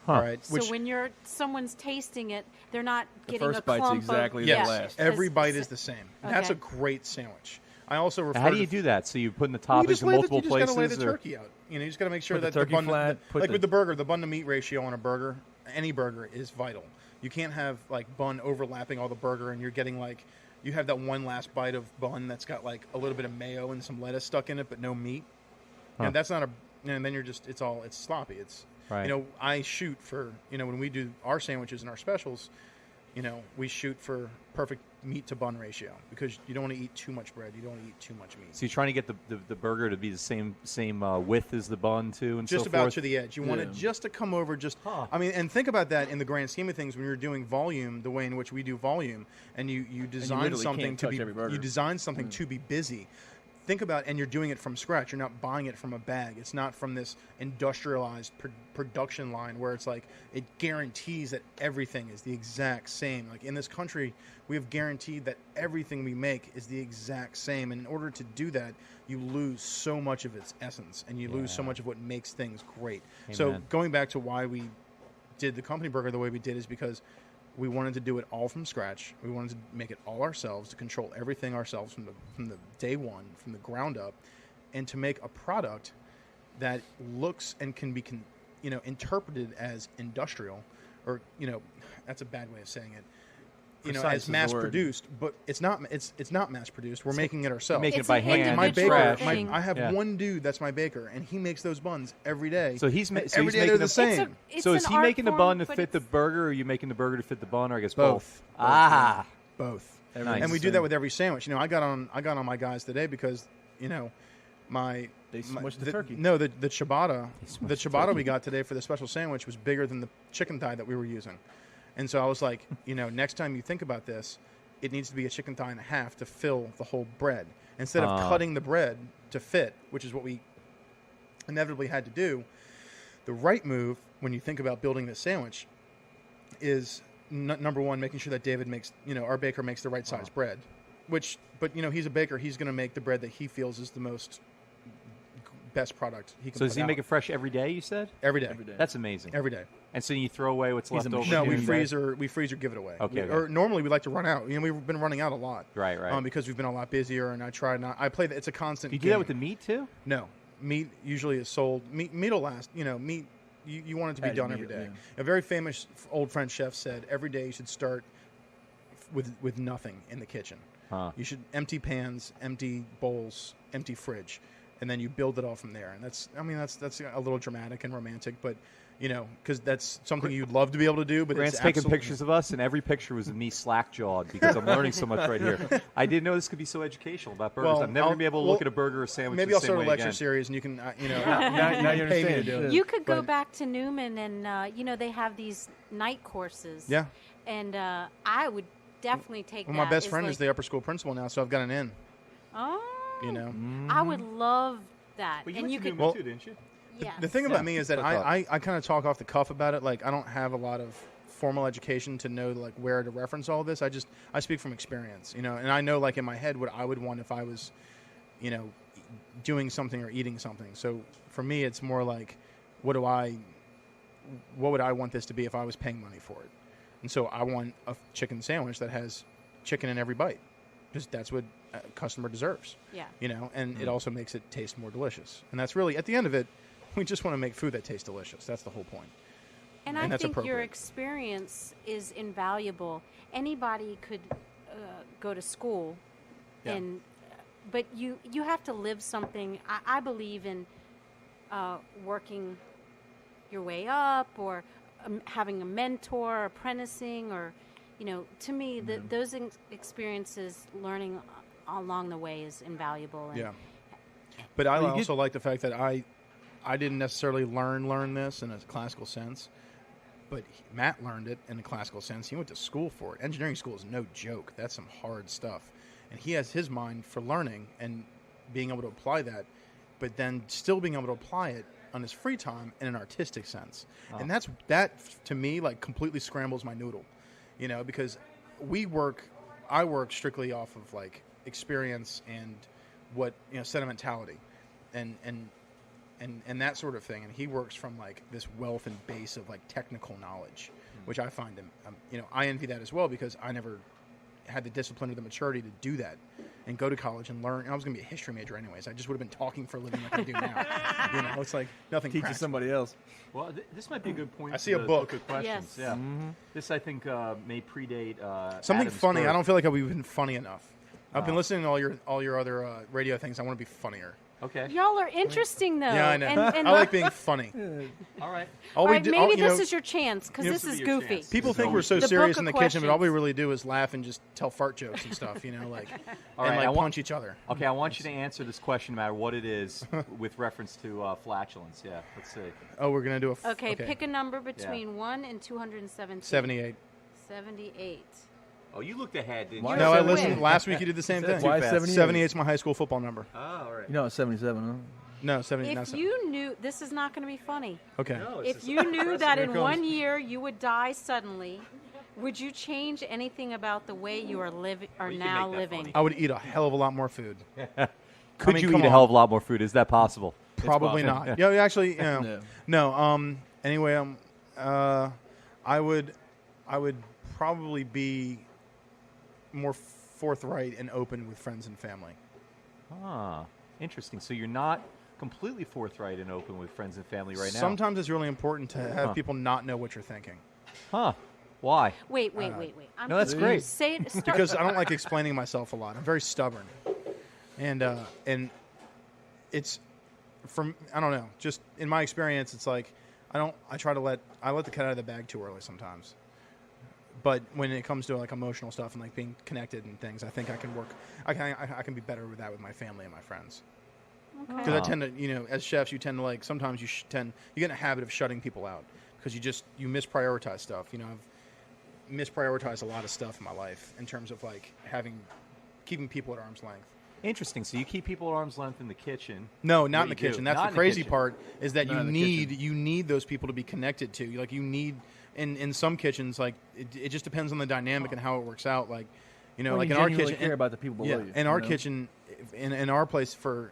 All right. so when someone's tasting it, they're not The getting first a bite's clump exactly of, the Yes, last. every bite is the same. That's a Okay. great sandwich. I also refer How do to you do that? So you put in the Well, you toppings just in lay multiple you just gotta lay places? the or- turkey out. You just got to make sure Put that the turkey bun, flat, put like the- with the burger, the bun to meat ratio on a burger, any burger is vital. You can't have like bun overlapping all the burger, and you're getting like you have that one last bite of bun that's got like a little bit of mayo and some lettuce stuck in it, but no meat. Huh. And that's not and then you're just it's sloppy. Right. I shoot for, when we do our sandwiches and our specials, we shoot for perfect meat to bun ratio because you don't want to eat too much bread. You don't want to eat too much meat. So you're trying to get the burger to be the same width as the bun too, and just so about forth? to the edge. You want it just to come over. And think about that in the grand scheme of things when you're doing volume, the way in which we do volume, and you design something to be to be busy. Think about, and you're doing it from scratch. You're not buying it from a bag. It's not from this industrialized production line where it's like it guarantees that everything is the exact same. Like in this country, we have guaranteed that everything we make is the exact same. And in order to do that, you lose so much of its essence, and you lose so much of what makes things great. Amen. So going back to why we did the company burger the way we did is because we wanted to do it all from scratch. We wanted to make it all ourselves, to control everything ourselves from the day one, from the ground up, and to make a product that looks and can be interpreted as industrial, or that's a bad way of saying it. As mass produced, but it's not mass produced. We're making it ourselves. Making it by hand. My baker, thing. I have one dude that's my baker, and he makes those buns every day. So he's every day they're the same. So is he making the bun to fit the burger, or are you making the burger to fit the bun, or I guess both? Both. Nice. And we do that with every sandwich. I got on my guys today because they smushed the turkey. No, the ciabatta we got today for the special sandwich was bigger than the chicken thigh that we were using. And so I was like, next time you think about this, it needs to be a chicken thigh and a half to fill the whole bread. Instead of cutting the bread to fit, which is what we inevitably had to do, the right move when you think about building this sandwich is, number one, making sure that David makes, our baker makes the right size bread. But he's a baker. He's going to make the bread that he feels is the best product he can. So does he make it fresh every day? You said every day. That's amazing. Every day. And so you throw away what's left over? No, we freeze or give it away. Okay. Or normally we like to run out. We've been running out a lot. Right. Because we've been a lot busier, and I play. It's a constant. You do that with the meat too? No, meat usually is sold. Meat will last. Meat. You want it to be done every day. Yeah. A very famous old French chef said every day you should start with nothing in the kitchen. You should empty pans, empty bowls, empty fridge, and then you build it all from there. And that's a little dramatic and romantic, but because that's something you'd love to be able to do. But Grant's taking pictures of us, and every picture was of me slack-jawed because I'm learning so much right here. I didn't know this could be so educational about burgers. I'm never going to be able to look at a burger or sandwich maybe the I'll same start a way lecture again. series, and you can, now you pay me to understand. do it. You could go back to Newman, and they have these night courses. Yeah. And I would definitely take that. My best friend is the upper school principal now, so I've got an in. Oh. I would love that. Well, and you you could. Newman too, didn't you? Yes. The thing about me is that I kind of talk off the cuff about it. Like, I don't have a lot of formal education to know where to reference all this. I speak from experience, and I know in my head what I would want if I was, doing something or eating something. So for me, it's more like, what would I want this to be if I was paying money for it? And so I want a chicken sandwich that has chicken in every bite, because that's what a customer deserves. Yeah. And it also makes it taste more delicious. And that's really, at the end of it, we just want to make food that tastes delicious. That's the whole point. And I think your experience is invaluable. Anybody could go to school, but you have to live something. I believe in working your way up, or having a mentor, apprenticing, or to me, those experiences, learning along the way, is invaluable. And but I also like the fact that I didn't necessarily learn this in a classical sense, but Matt learned it in a classical sense. He went to school for it. Engineering school is no joke. That's some hard stuff. And he has his mind for learning and being able to apply that, but then still being able to apply it on his free time in an artistic sense. And that to me completely scrambles my noodle, because I work strictly off of experience and what, sentimentality and that sort of thing. And he works from this wealth and base of technical knowledge, which I find him, I envy that as well, because I never had the discipline or the maturity to do that and go to college and learn. And I was going to be a history major anyways. I just would have been talking for a living like I do now. It's nothing. Teach somebody else. Well, this might be a good point. I see a book. Of questions. Yes. Yeah. This I think may predate something Adam's funny. birth. I don't feel like I've been funny enough. I've been listening to all your other radio things. I want to be funnier. Okay. Y'all are interesting, though. Yeah, I know. And I like being funny. All right. all right, maybe this is your chance, because this will is be your goofy. chance. People This think is we're so The serious book in the of kitchen, but all we questions. really do is laugh and just tell fart jokes and stuff, like, All and right, like punch each other. Okay, I want you to answer this question no matter what it is with reference to flatulence. Yeah, let's see. Oh, we're gonna do a. Okay, pick a number between 1 and 217. 78. 78. Oh, you looked ahead, didn't Why you? No, I 78? listened. Last week you did the same thing. Why fast? 78? 78 is my high school football number. Oh, all right. You know, it's 77, huh? No, 70. If no, you knew, this is not going to be funny. okay. No, it's If just you knew that Here in it comes. 1 year you would die suddenly, would you change anything about the way you are living or you can now make that living? funny. I would eat a hell of a lot more food. Could mean, you come eat a on. hell of a lot more food? Is that possible? Probably possible. not. Yeah, actually, No. no. Anyway, I would probably be more forthright and open with friends and family. Ah, interesting. So you're not completely forthright and open with friends and family right now. Sometimes it's really important to have people not know what you're thinking, Huh? Why? Wait. I'm No, that's confused. great. Say it. Start. because I don't like explaining myself a lot. I'm very stubborn, and it's from I don't know. Just in my experience, it's like I let the cat out of the bag too early sometimes. But when it comes to like emotional stuff and like being connected and things, I think I can work. I can be better with that with my family and my friends. Because I tend to, as chefs, you tend to like sometimes you get in a habit of shutting people out because you misprioritize stuff. I've misprioritized a lot of stuff in my life in terms of like keeping people at arm's length. Interesting. So you keep people at arm's length in the kitchen. No, not What in the do you do? kitchen. That's Not the in the crazy kitchen. part is that Not in the kitchen. you need those people to be connected to. Like you need in some kitchens, like it just depends on the dynamic and how it works out. Like Well, like you in our genuinely kitchen, care about the people below you. in our you know? kitchen, in our place, for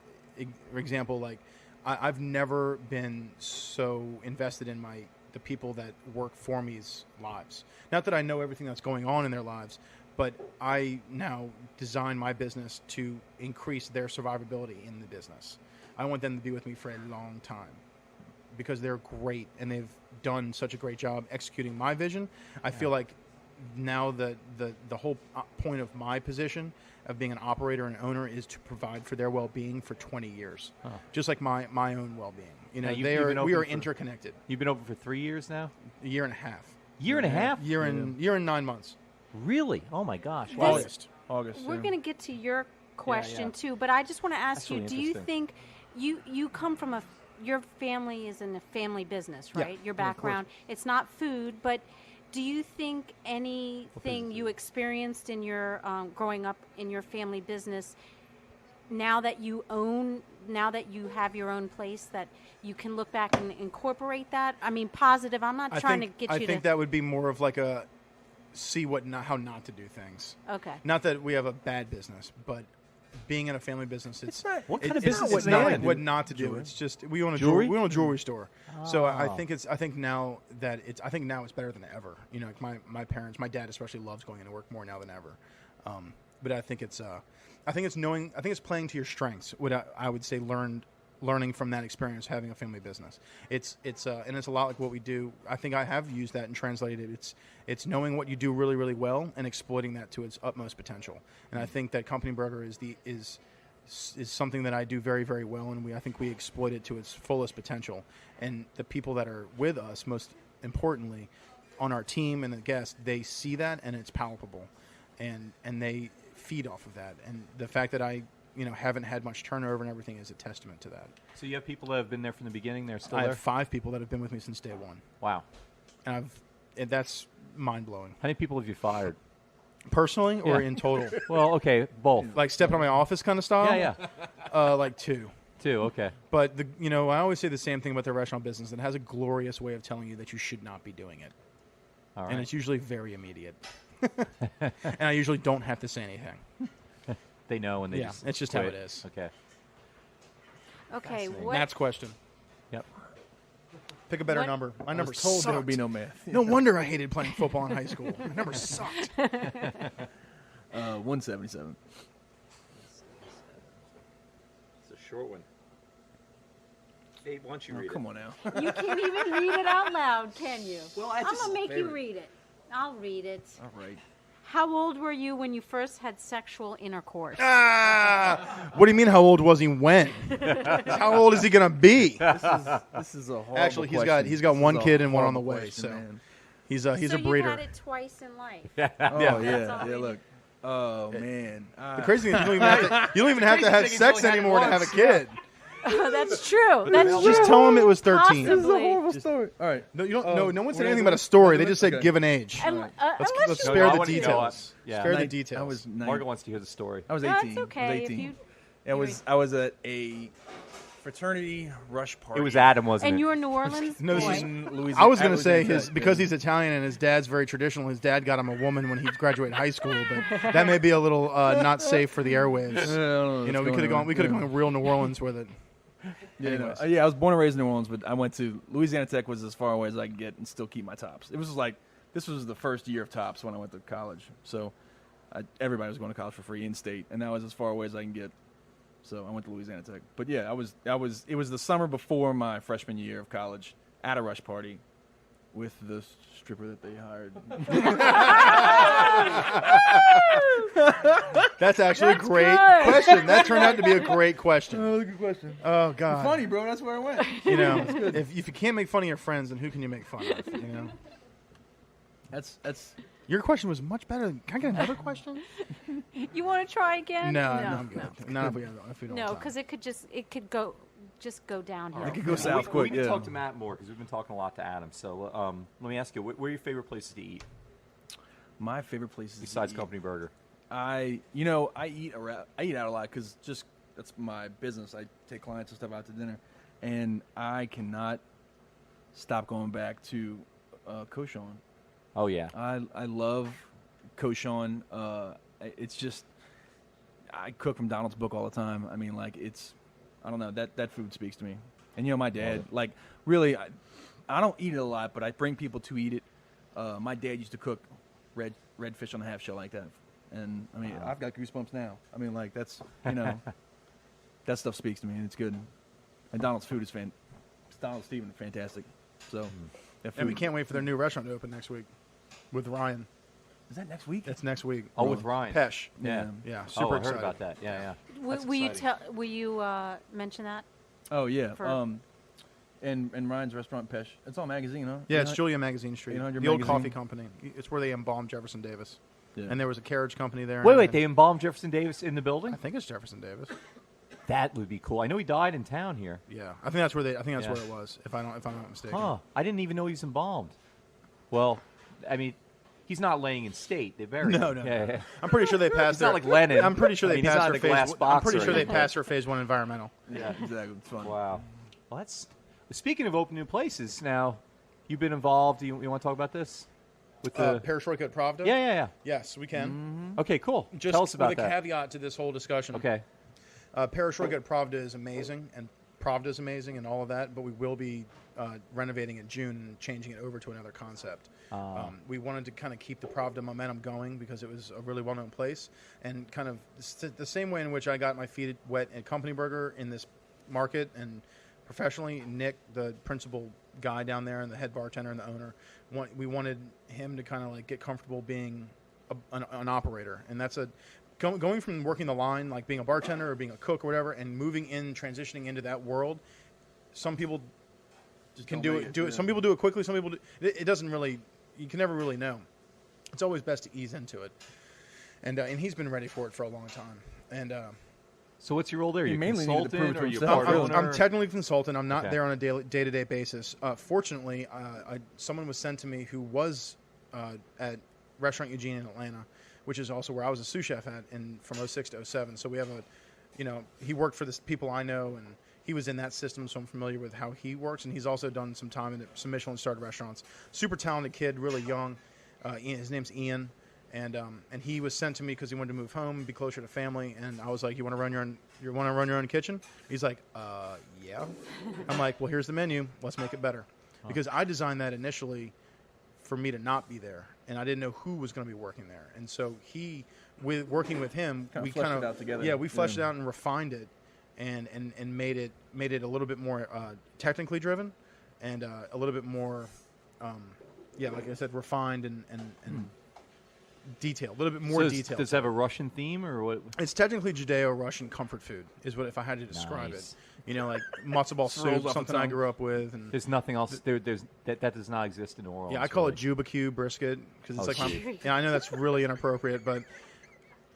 example, like I've never been so invested in the people that work for me's lives. Not that I know everything that's going on in their lives, but I now design my business to increase their survivability in the business. I want them to be with me for a long time because they're great and they've done such a great job executing my vision. I feel like now the whole point of my position of being an operator and owner is to provide for their well-being for 20 years, just like my own well-being. Now, you've we been are open for- interconnected. You've been open for 3 years now. A year and a half. Year and a half. Year and 9 months. Really? Oh my gosh. This- Wow. August. We're yeah. going to get to your question yeah. too, but I just want to ask That's you: really do you interesting. think you come from your family is in a family business, Yeah. right? Your Yeah, of course. background. It's not food, but do you think anything you experienced in your growing up in your family business, now that you have your own place, that you can look back and incorporate that? I mean, positive. I'm not trying to get you I think to. that would be more of like a see how not to do things. Okay. Not that we have a bad business, but being in a family business, it's not- What kind of it's business it's is not that? like what not to do. Jewelry? It's just we own a Jewelry? jewelry store. So I Oh. think now it's better than ever. Like my parents, my dad especially loves going into work more now than ever. But I think it's playing to your strengths. What I would say learning from that experience, having a family business. It's a lot like what we do. I think I have used that and translated it. It's knowing what you do really, really well and exploiting that to its utmost potential. And I think that Company Burger is something that I do very, very well, and I think we exploit it to its fullest potential. And the people that are with us, most importantly, on our team and the guests, they see that and it's palpable, and they feed off of that. And the fact that I haven't had much turnover and everything is a testament to that. So you have people that have been there from the beginning. They're still I there. have 5 people that have been with me since day one, Wow. and that's mind blowing. How many people have you fired? Personally or Yeah. in total, Well, okay, both. like stepping on my office kind of style. Yeah, yeah. Like 2. Two. Okay. But I always say the same thing about the restaurant business. It has a glorious way of telling you that you should not be doing it, All and right. it's usually very immediate. And I usually don't have to say anything. They know, and they Yeah, just it's just how quit. it is. Okay. Okay. Fascinating. What? Matt's question. Yep. Pick a better What- number. My I number was told sucked. there would be no math. No wonder I hated playing football in high school. My number sucked. 177. It's a short one. Hey, why don't you Oh, come on now. You can't even read it out loud, can you? Well, I'm gonna make you read it. I'll read it. All right. How old were you when you first had sexual intercourse? What do you mean? How old was he when? How old is he gonna be? This is a horrible Actually, question. he's got This one is a kid and one on the horrible way. question, So man. he's a so breeder. you had it twice in life. Oh That's yeah, all yeah. we Look, oh man. The crazy thing is you don't even have to have sex anymore to have a kid. Oh, that's true. That's true. Just tell him it was 13. Possibly. story. All right. No, you don't. No one said we're anything gonna about a do it? story. We're They gonna just do said it? give an age. And, Let's unless you spare I the want to know details. Yeah. Spare the Nine- details. I was nine. Margaret wants to hear the story. I was No, 18. it's okay. I was If 18. you, I was at a fraternity rush party. It was Adam, wasn't and it? you were in New Orleans. No, this Boy. is- in Louisiana. I was going at to say Louisiana Tech, because yeah. he's Italian and his dad's very traditional. His dad got him a woman when he graduated high school, but that may be a little not safe for the airwaves. I don't know You know, what's we could have going gone. We could have on. gone real New Orleans with it. Yeah, no. Anyways. Yeah, I was born and raised in New Orleans, but I went to Louisiana Tech. Was as far away as I could get and still keep my tops. It was like this was the first year of tops when I went to college, so everybody was going to college for free in state, and that was as far away as I can get. So I went to Louisiana Tech. But yeah, it was the summer before my freshman year of college at a rush party with the stripper that they hired. That's actually That's a great good. question. That turned out to be a great question. Oh, good question. Oh God. Funny, bro. That's where I went. You know, if you can't make fun of your friends, then who can you make fun of? You know. That's Your question was much better. Can I get another question? You want to try again? No, I'm good. Not if we don't No, have time. because it could go downhill. It could go We south quick. can Yeah. talk to Matt more because we've been talking a lot to Adam. So let me ask you, where are your favorite places to eat My favorite places besides to eat. Company Burger? I eat out a lot because just that's my business. I take clients and stuff out to dinner, and I cannot stop going back to Cochon. Oh yeah, I love Cochon. It's just I cook from Donald's book all the time. I mean, like I don't know, that food speaks to me. And my dad, like really, I don't eat it a lot, but I bring people to eat it. My dad used to cook red fish on the half shell like that, and I mean, I've got goosebumps now. I mean, like that's that stuff speaks to me, and it's good. And Donald's food is Donald Steven, fantastic. So, that And we food- can't wait for their new restaurant to open next week with Ryan. Is that next week? That's next week. Oh, with Ryan. Pesh. Yeah. Yeah, Oh, super I heard excited. about that. Yeah. That's Will you exciting. will you mention that? Oh yeah. For- And Ryan's restaurant Pesh. It's on Magazine, huh? Yeah, it's Julia Magazine Street, 800 the old Magazine. coffee company. It's where they embalmed Jefferson Davis. Yeah. And there was a carriage company there. Wait, they embalmed Jefferson Davis in the building? I think it's Jefferson Davis. That would be cool. I know he died in town here. Yeah, I think that's where they. I think that's Yeah. where it was. If I'm not mistaken. Huh? I didn't even know he was embalmed. Well, I mean, he's not laying in state. They buried No, him. no, Yeah, no. yeah. I'm pretty sure they passed. He's not like Lenin. I'm pretty sure I they mean, he's passed not their in a glass phase. I'm box pretty or sure they anything. passed their phase 1 environmental. Yeah, exactly. It's fun. Wow. Well, that's. Speaking of opening new places, now you've been involved. You want to talk about this with the? Peristroika at Pravda. Yeah. Yes, we can. Okay, cool. Just Tell us about with a that. caveat to this whole discussion. Okay. Peristroika at Pravda is amazing, and Pravda is amazing, and all of that. But we will be renovating it June and changing it over to another concept. We wanted to kind of keep the Pravda momentum going because it was a really well-known place, and kind of the same way in which I got my feet wet at Company Burger in this market and professionally. Nick, the principal guy down there, and the head bartender and the owner, we wanted him to kind of like get comfortable being an operator, and that's going from working the line, like being a bartender or being a cook or whatever, and transitioning into that world. Some people can do it. Some people do it quickly. Some people do it doesn't really. You can never really know. It's always best to ease into it, and he's been ready for it for a long time. And So what's your role there? He You mainly needed to consultant prove it or to you himself, part really. owner? I'm technically a consultant. I'm not Okay. there on a day-to-day basis. Fortunately, someone was sent to me who was at Restaurant Eugene in Atlanta, which is also where I was a sous chef at from 06 to 07. So we have he worked for the people I know, and he was in that system, so I'm familiar with how he works. And he's also done some time in some Michelin-starred restaurants. Super talented kid, really young. His name's Ian. And he was sent to me because he wanted to move home, be closer to family. And I was like, "You want to run your own kitchen?" He's like, "Yeah." I'm like, "Well, here's the menu. Let's make it better," because I designed that initially for me to not be there, and I didn't know who was going to be working there. And so working with him, Kinda we fleshed kind it of out together. Yeah, we fleshed Yeah. it out and refined it, and made it a little bit more technically driven, and a little bit more, like I said, refined and detailed, a little bit more So detailed. Does it have a Russian theme or what? It's technically Judeo-Russian comfort food, is what if I had to describe Nice. it. You know, like matzo ball Rolls soup, off something the I tongue. grew up with, and There's nothing else. That does not exist in New Orleans. yeah, I call it really. Juba Q brisket because it's Oh, like yeah, I know that's really inappropriate, but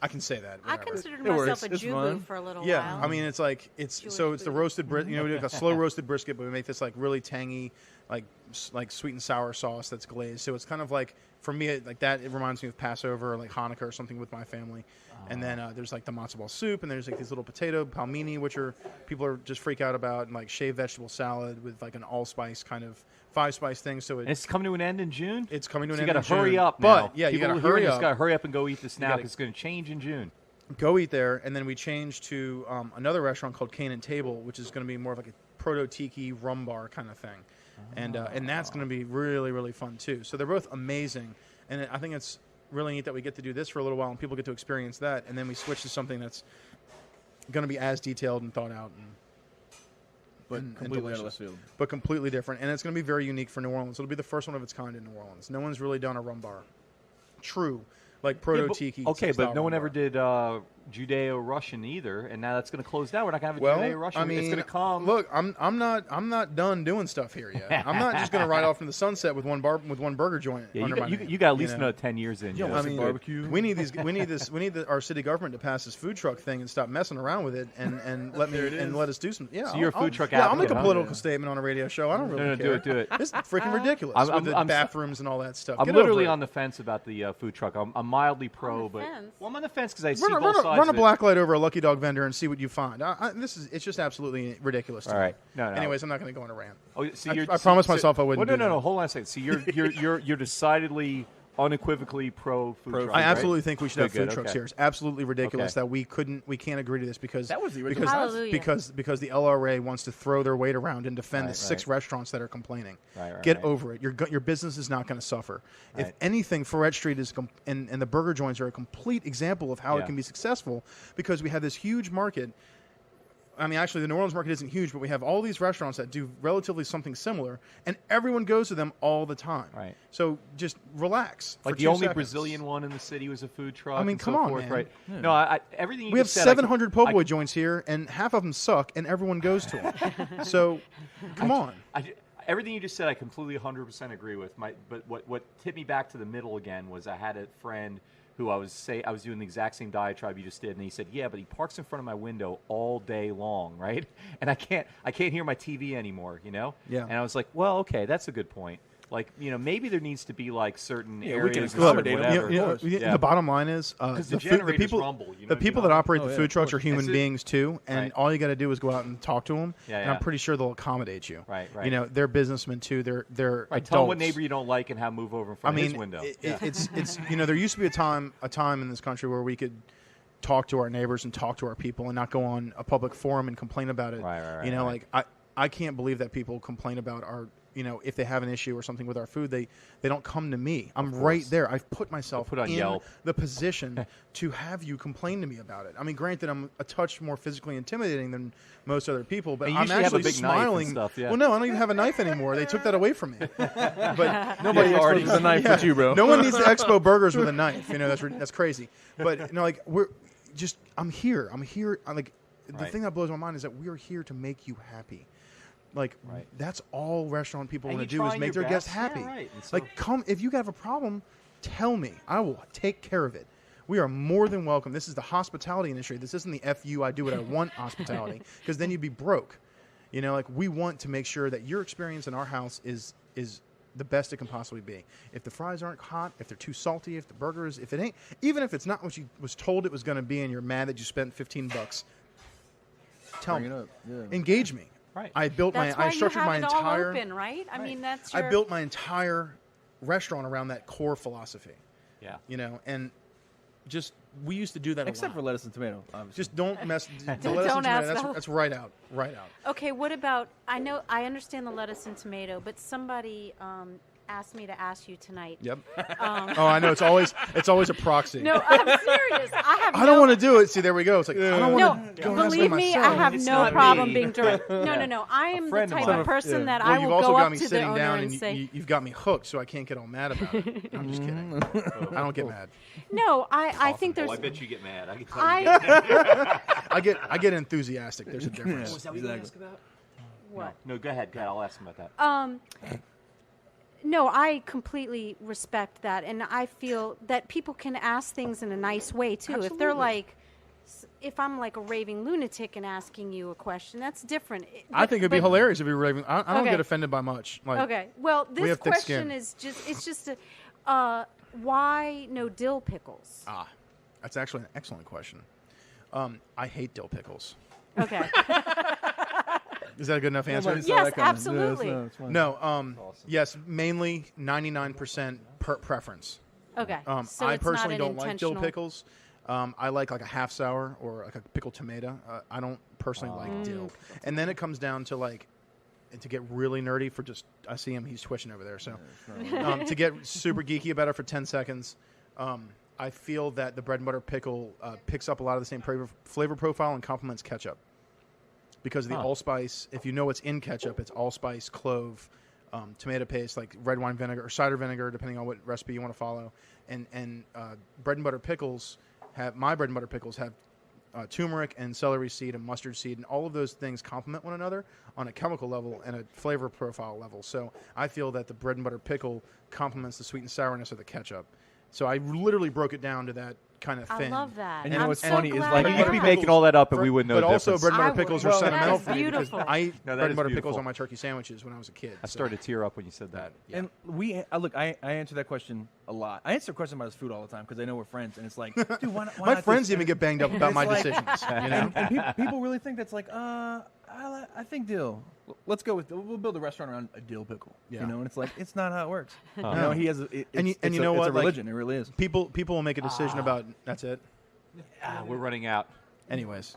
I can say that. I whatever. considered It myself works. a It's Jubu fun. for a little Yeah, while. I mean it's like it's Jewish so it's the food. roasted we do a slow roasted brisket, but we make this like really tangy, like sweet and sour sauce that's glazed. So it's kind of like for me like that. It reminds me of Passover or like Hanukkah or something with my family. And then there's like the matzo ball soup, and there's like these little potato palmini, which are people are just freak out about, and like shaved vegetable salad with like an allspice kind of 5-spice thing. So And it's coming to an end in June. it's coming to So an you end. got to in hurry June. up now. But yeah, you People got to hearing hurry this up. got to hurry up and go eat this now gotta- because it's going to change in June. Go eat there, and then we changed to another restaurant called Cane and Table, which is going to be more of like a proto tiki rum bar kind of thing, and that's going to be really really fun too. So they're both amazing, and I think it's really neat that we get to do this for a little while and people get to experience that, and then we switch to something that's going to be as detailed and thought out, But and completely out of delicious. left field. but completely different, and it's going to be very unique for New Orleans. It'll be the first one of its kind in New Orleans. No one's really done a rum bar, true, like proto tiki. Okay, style but no rum one ever bar. did Judeo-Russian either, and now that's going to close down. We're not going to have a Well, Judeo-Russian. I mean, it's going to come. Look, I'm not done doing stuff here yet. I'm not just going to ride off in the sunset with one burger joint yeah, under you, my got, name, you got at least know? another 10 years in. Yeah, you. I I Some mean, barbecue. we need our city government to pass this food truck thing and stop messing around with it and let me There it is. and let us do some. Yeah, So you're a food truck Yeah, I'll make advocate, a huh? political Yeah. statement on a radio show. I don't really No, care. do it. It's freaking ridiculous I'm- with the I'm- bathrooms and all that stuff. I'm Get literally over it. on the fence about the food truck. I'm mildly pro, the but fence? well, I'm on the fence because I see Run, both sides run a of it. black light over a Lucky Dog vendor and see what you find. It's just absolutely ridiculous. To All me. right. No. Anyways, I'm not going to go on a rant. Oh, so I you're, promised myself I wouldn't Well, do no. that. Hold on a second. So you're decidedly, unequivocally pro food truck. I right? absolutely think we should have Good, food trucks okay. here. It's absolutely ridiculous Okay. that we can't agree to this because That was the original because, Hallelujah. because the LRA wants to throw their weight around and defend the Right, 6 right. restaurants that are complaining. Right, Get right. over it. Your business is not going to suffer. If Right. anything, Ferret Street is and the burger joints are a complete example of how it Yeah. can be successful because we have this huge market. I mean, actually, the New Orleans market isn't huge, but we have all these restaurants that do relatively something similar, and everyone goes to them all the time. Right. So just relax. Like for the 2 only seconds. Brazilian one in the city was a food truck. I mean, and come so on, forth, man. right? Yeah. No, everything you We have just said, I 700 can- po' boy joints here, and half of them suck, and everyone goes to them. So, come on. Everything you just said, I completely 100% agree with. But what tipped me back to the middle again was I had a friend who I was doing the exact same diatribe you just did, and he said, "Yeah, but he parks in front of my window all day long, right? And I can't hear my TV anymore, you know." Yeah. And I was like, "Well, okay, that's a good point. Like, you know, maybe there needs to be like certain Yeah, we areas, can or accommodate them. whatever. You know, course. Yeah. The bottom line is Because the the food- the generators people, rumble, you know the what I people mean? that operate Oh, the yeah, food of trucks are course. human That's it. beings too, and Right. all you got to do is go out and talk to them, Yeah, and I'm yeah. pretty sure they'll accommodate you. Right. You know, they're businessmen too. They're Right. Tell them what adults. neighbor you don't like and have move over in I front of mean, his window. it's you know, there used to be a time in this country where we could talk to our neighbors and talk to our people and not go on a public forum and complain about it. Right, you know, right. like I can't believe that people complain about our, you know, if they have an issue or something with our food, they don't come to me. I'm right there. I've put myself Put on in Yelp. the position to have you complain to me about it. I mean, granted, I'm a touch more physically intimidating than most other people, but And you I'm usually have a actually big knife and smiling. stuff, yeah. Well, no, I don't even have a knife anymore. They took that away from me. But nobody Yeah, already exposes a knife with you, bro. No one needs to expo burgers with a knife. You know, that's crazy. But you know, like I'm here. I'm like the Right. thing that blows my mind is that we are here to make you happy. Like Right. that's all restaurant people And want to you're do is trying make your their guests best. Yeah, happy. right. And so- Like come if you have a problem, tell me. I will take care of it. We are more than welcome. This is the hospitality industry. This isn't the FU I do what I want hospitality because then you'd be broke. You know, like we want to make sure that your experience in our house is the best it can possibly be. If the fries aren't hot, if they're too salty, if the burgers, if it ain't, even if it's not what you was told it was going to be and you're mad that you spent $15, tell Bring me. it up. Yeah. Engage me. Right. I built That's my why I structured you my have it all entire open, right? I mean, that's I your... built my entire restaurant around that core philosophy. Yeah. You know, and just we used to do that Except a for lot. lettuce and tomato, obviously. Just don't mess. The Don't lettuce and ask tomato, them. that's right out. Right out. Okay, what about? I understand the lettuce and tomato, but somebody asked me to ask you tonight. Yep. Oh, I know. It's always a proxy. No, I'm serious. I don't want to do it. See, there we go. It's like I don't want to go and ask believe me, myself. I have It's no not problem me. being direct. No. I am the friend of type mine. of person that Well, I you've will also go got up me to the sitting owner down, and and say, you've got me hooked, so I can't get all mad about it. I'm just kidding. I don't get mad. no, I think there's. Oh, I bet you get mad. I can tell you get mad. I get enthusiastic. There's a difference. Was that what you asked about? What? No, go ahead. I'll ask him about that. No, I completely respect that, and I feel that people can ask things in a nice way too. If they're like, if I'm like a raving lunatic and asking you a question, that's different. I think it'd be hilarious if you were raving. I don't Okay. get offended by much. Like, Okay, well, we this have thick question skin. is just a why no dill pickles? That's actually an excellent question. I hate dill pickles. Okay. Is that a good enough answer? Nobody saw Yes, that coming. absolutely. it's fine. No. Yes, mainly 99% preference. Okay. So I it's personally not don't an like dill intentional- pickles. I like a half sour or like a pickled tomato. I don't personally like dill. And then it comes down to like, to get really nerdy for just, I see him, he's twitching over there. So to get super geeky about it for 10 seconds, I feel that the bread and butter pickle picks up a lot of the same flavor profile and complements ketchup. Because of the allspice, if you know what's in ketchup, it's allspice, clove, tomato paste, like red wine vinegar or cider vinegar, depending on what recipe you want to follow. And bread and butter pickles my bread and butter pickles have turmeric and celery seed and mustard seed, and all of those things complement one another on a chemical level and a flavor profile level. So I feel that the bread and butter pickle complements the sweet and sourness of the ketchup. So I literally broke it down to that kind of thing. I love that. And you know I'm what's so funny is, glad like, of You could be that. making all that up, and we wouldn't know But the also, difference. bread and butter I pickles would. are Well, that sentimental is for me because beautiful. I eat No, that bread and is butter beautiful. pickles on my turkey sandwiches when I was a kid. I started to tear up when you said that. And I answer that question a lot. I answer questions about his food all the time because I know we're friends, and it's like, dude, why not? My not friends this? even get banged up about my It's like- decisions. You know? And people really think that's like, I think dill. Let's go with we'll build a restaurant around a dill pickle. Yeah. You know, and it's like it's not how it works. You No. know, he has And you know it's what? a Like, religion. It really is. People will make a decision about that's it. We're running out. Anyways,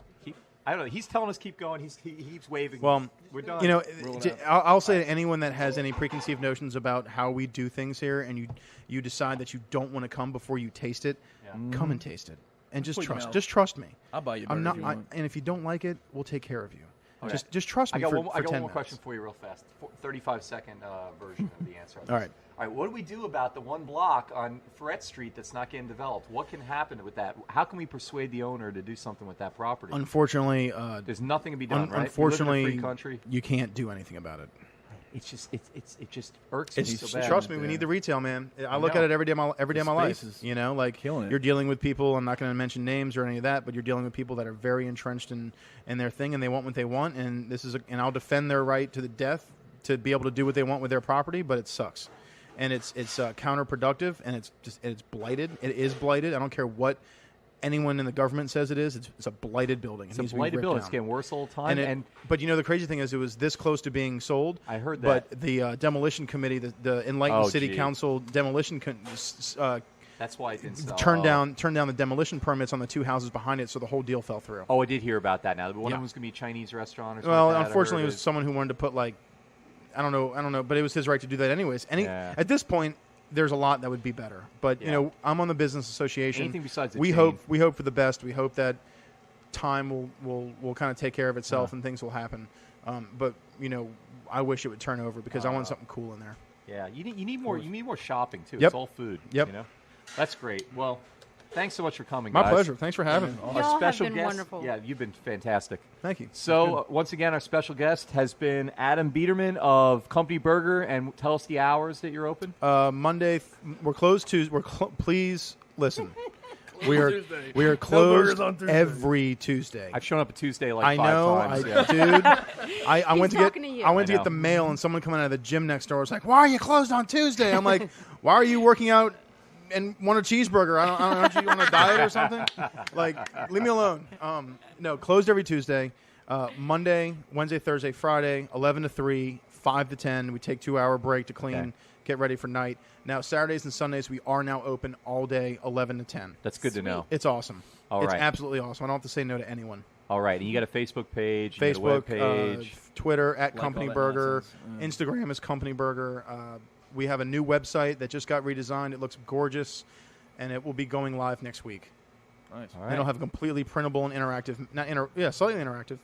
I don't know. He's telling us keep going. He's waving. well, we're done. you know, Roll it I'll say to anyone that has any preconceived notions about how we do things here, and you decide that you don't want to come before you taste it, come and taste it, and just Put your trust. mouth. Just trust me. I'll buy you. I'm burger not. if you want. And if you don't like it, we'll take care of you. Okay. Just trust I me got for, one, for I got 10 one more minutes. question for you real fast. 35-second version of the answer. All right. All right. What do we do about the one block on Ferret Street that's not getting developed? What can happen with that? How can we persuade the owner to do something with that property? Unfortunately, There's nothing to be done, right? We live in a unfortunately, free country. you can't do anything about it. It just irks me so bad. Trust me, we Yeah. need the retail, man. I look know. at it every day of my life. space is You know, like killing it. you're dealing with people. I'm not going to mention names or any of that, but you're dealing with people that are very entrenched in their thing, and they want what they want. And and I'll defend their right to the death to be able to do what they want with their property. But it sucks, and it's counterproductive, and it's blighted. It is blighted. I don't care what anyone in the government says it is. It's a blighted building. It's a blighted building. It's getting worse all the time. But you know the crazy thing is, it was this close to being sold. I heard that. But the demolition committee, the Enlightened Oh, City gee. Council demolition, that's why it didn't sell. turned down the demolition permits on the two houses behind it, so the whole deal fell through. Oh, I did hear about that. Now, one Yeah. of them was going to be a Chinese restaurant or something. Well, like that. I unfortunately, heard it was someone who wanted to put like, I don't know, but it was his right to do that anyways. Yeah. At this point, there's a lot that would be better. But you Yeah. know, I'm on the business association. Anything besides the we chain. hope for the best. We hope that time will kind of take care of itself and things will happen. But you know, I wish it would turn over because I want something cool in there. Yeah, you need more. You need more shopping too. Yep. It's all food. Yep. You know, that's great. Well, thanks so much for coming. My guys. pleasure. Thanks for having me. Our Y'all have special been guest. wonderful. Yeah, you've been fantastic. Thank you. So once again, our special guest has been Adam Biederman of Company Burger, and tell us the hours that you're open. Monday, we're closed Tuesday. Please listen. We are Tuesday. we are No closed burgers on Tuesday. every Tuesday. I've shown up a Tuesday like I 5 know, times. Yeah. dude. I went to talking to you. I went to I get the know. mail, and someone coming out of the gym next door was like, "Why are you closed on Tuesday?" I'm like, "Why are you working out and want a cheeseburger? I don't know. You on a diet or something? Like, leave me alone." No, closed every Tuesday. Monday, Wednesday, Thursday, Friday, 11 to 3, 5 to 10. We take 2-hour break to clean, Okay. get ready for night. Now, Saturdays and Sundays, we are now open all day, 11 to 10. That's good to know. It's awesome. All it's right. absolutely awesome. I don't have to say no to anyone. All right, and you got a Facebook page, Facebook, you got a web page. Twitter at Like Company all that Burger, nonsense. Instagram is Company Burger. We have a new website that just got redesigned. It looks gorgeous, and it will be going live next week. Nice. All And right. it'll have a completely printable and interactive, slightly interactive,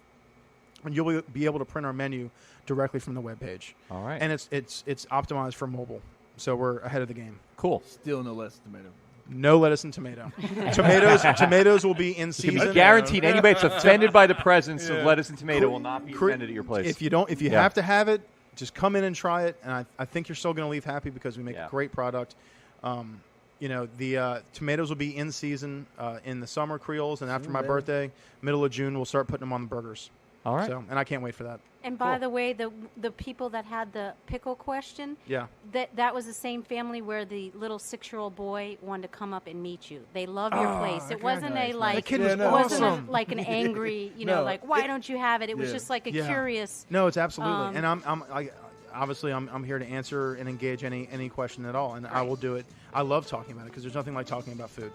and you'll be able to print our menu directly from the webpage. All right. And it's optimized for mobile, so we're ahead of the game. Cool. Still no less tomato. No lettuce and tomato. Tomatoes will be in You can season. be guaranteed anybody that's offended by the presence of lettuce and tomato will not be offended at your place. If you have to have it, just come in and try it, and I think you're still going to leave happy because we make a great product. The tomatoes will be in season in the summer Creoles, and after my birthday, middle of June, we'll start putting them on the burgers. All right. So, and I can't wait for that. And by the way, the people that had the pickle question, that was the same family where the little 6-year-old boy wanted to come up and meet you. They love your place. It wasn't The kid was it wasn't awesome. like an angry, No. like why don't you have it? It was just like a curious. No, it's absolutely. And I'm here to answer and engage any question at all, and I will do it. I love talking about it because there's nothing like talking about food.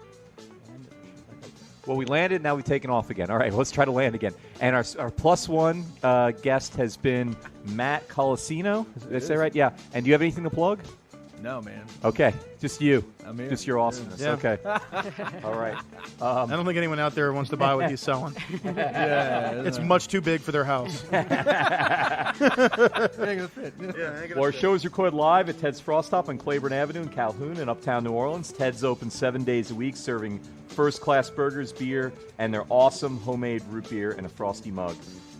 Well, we landed. Now we've taken off again. All right, let's try to land again. And our plus one guest has been Matt Colasino. Did I say right? Yeah. And do you have anything to plug? No, man. Okay, just you. I'm here. Just your awesomeness. Yeah. Okay. All right. I don't think anyone out there wants to buy what he's selling. It's much too big for their house. Well, our show is recorded live at Ted's Frost Stop on Claiborne Avenue in Calhoun in Uptown New Orleans. Ted's open 7 days a week, serving first-class burgers, beer, and their awesome homemade root beer in a frosty mug.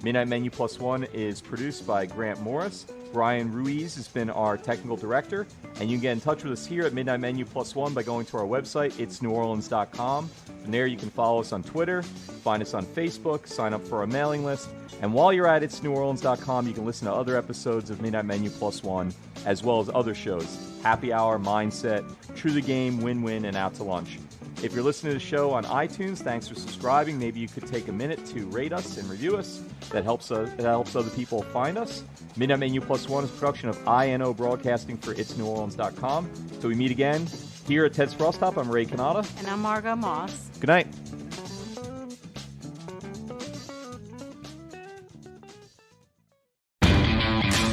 Midnight Menu Plus One is produced by Grant Morris. Brian Ruiz has been our technical director. And you can get in touch with us here at Midnight Menu Plus One by going to our website, itsneworleans.com. From there, you can follow us on Twitter, find us on Facebook, sign up for our mailing list. And while you're at itsneworleans.com, you can listen to other episodes of Midnight Menu Plus One, as well as other shows, Happy Hour, Mindset, True the Game, Win-Win, and Out to Lunch. If you're listening to the show on iTunes, thanks for subscribing. Maybe you could take a minute to rate us and review us. That helps other people find us. Midnight Menu Plus One is a production of INO Broadcasting for itsneworleans.com. So we meet again here at Ted's Frost Stop. I'm Ray Canada. And I'm Margot Moss. Good night.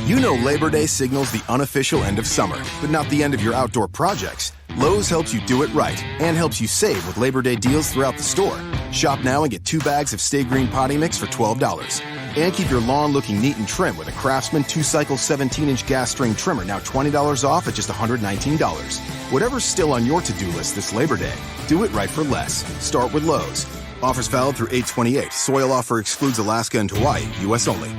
You know Labor Day signals the unofficial end of summer, but not the end of your outdoor projects. Lowe's helps you do it right and helps you save with Labor Day deals throughout the store. Shop now and get 2 bags of Stay Green potting mix for $12. And keep your lawn looking neat and trim with a Craftsman 2-cycle 17-inch gas string trimmer, now $20 off at just $119. Whatever's still on your to-do list this Labor Day, do it right for less. Start with Lowe's. Offers valid through 8/28. Soil offer excludes Alaska and Hawaii. U.S. only.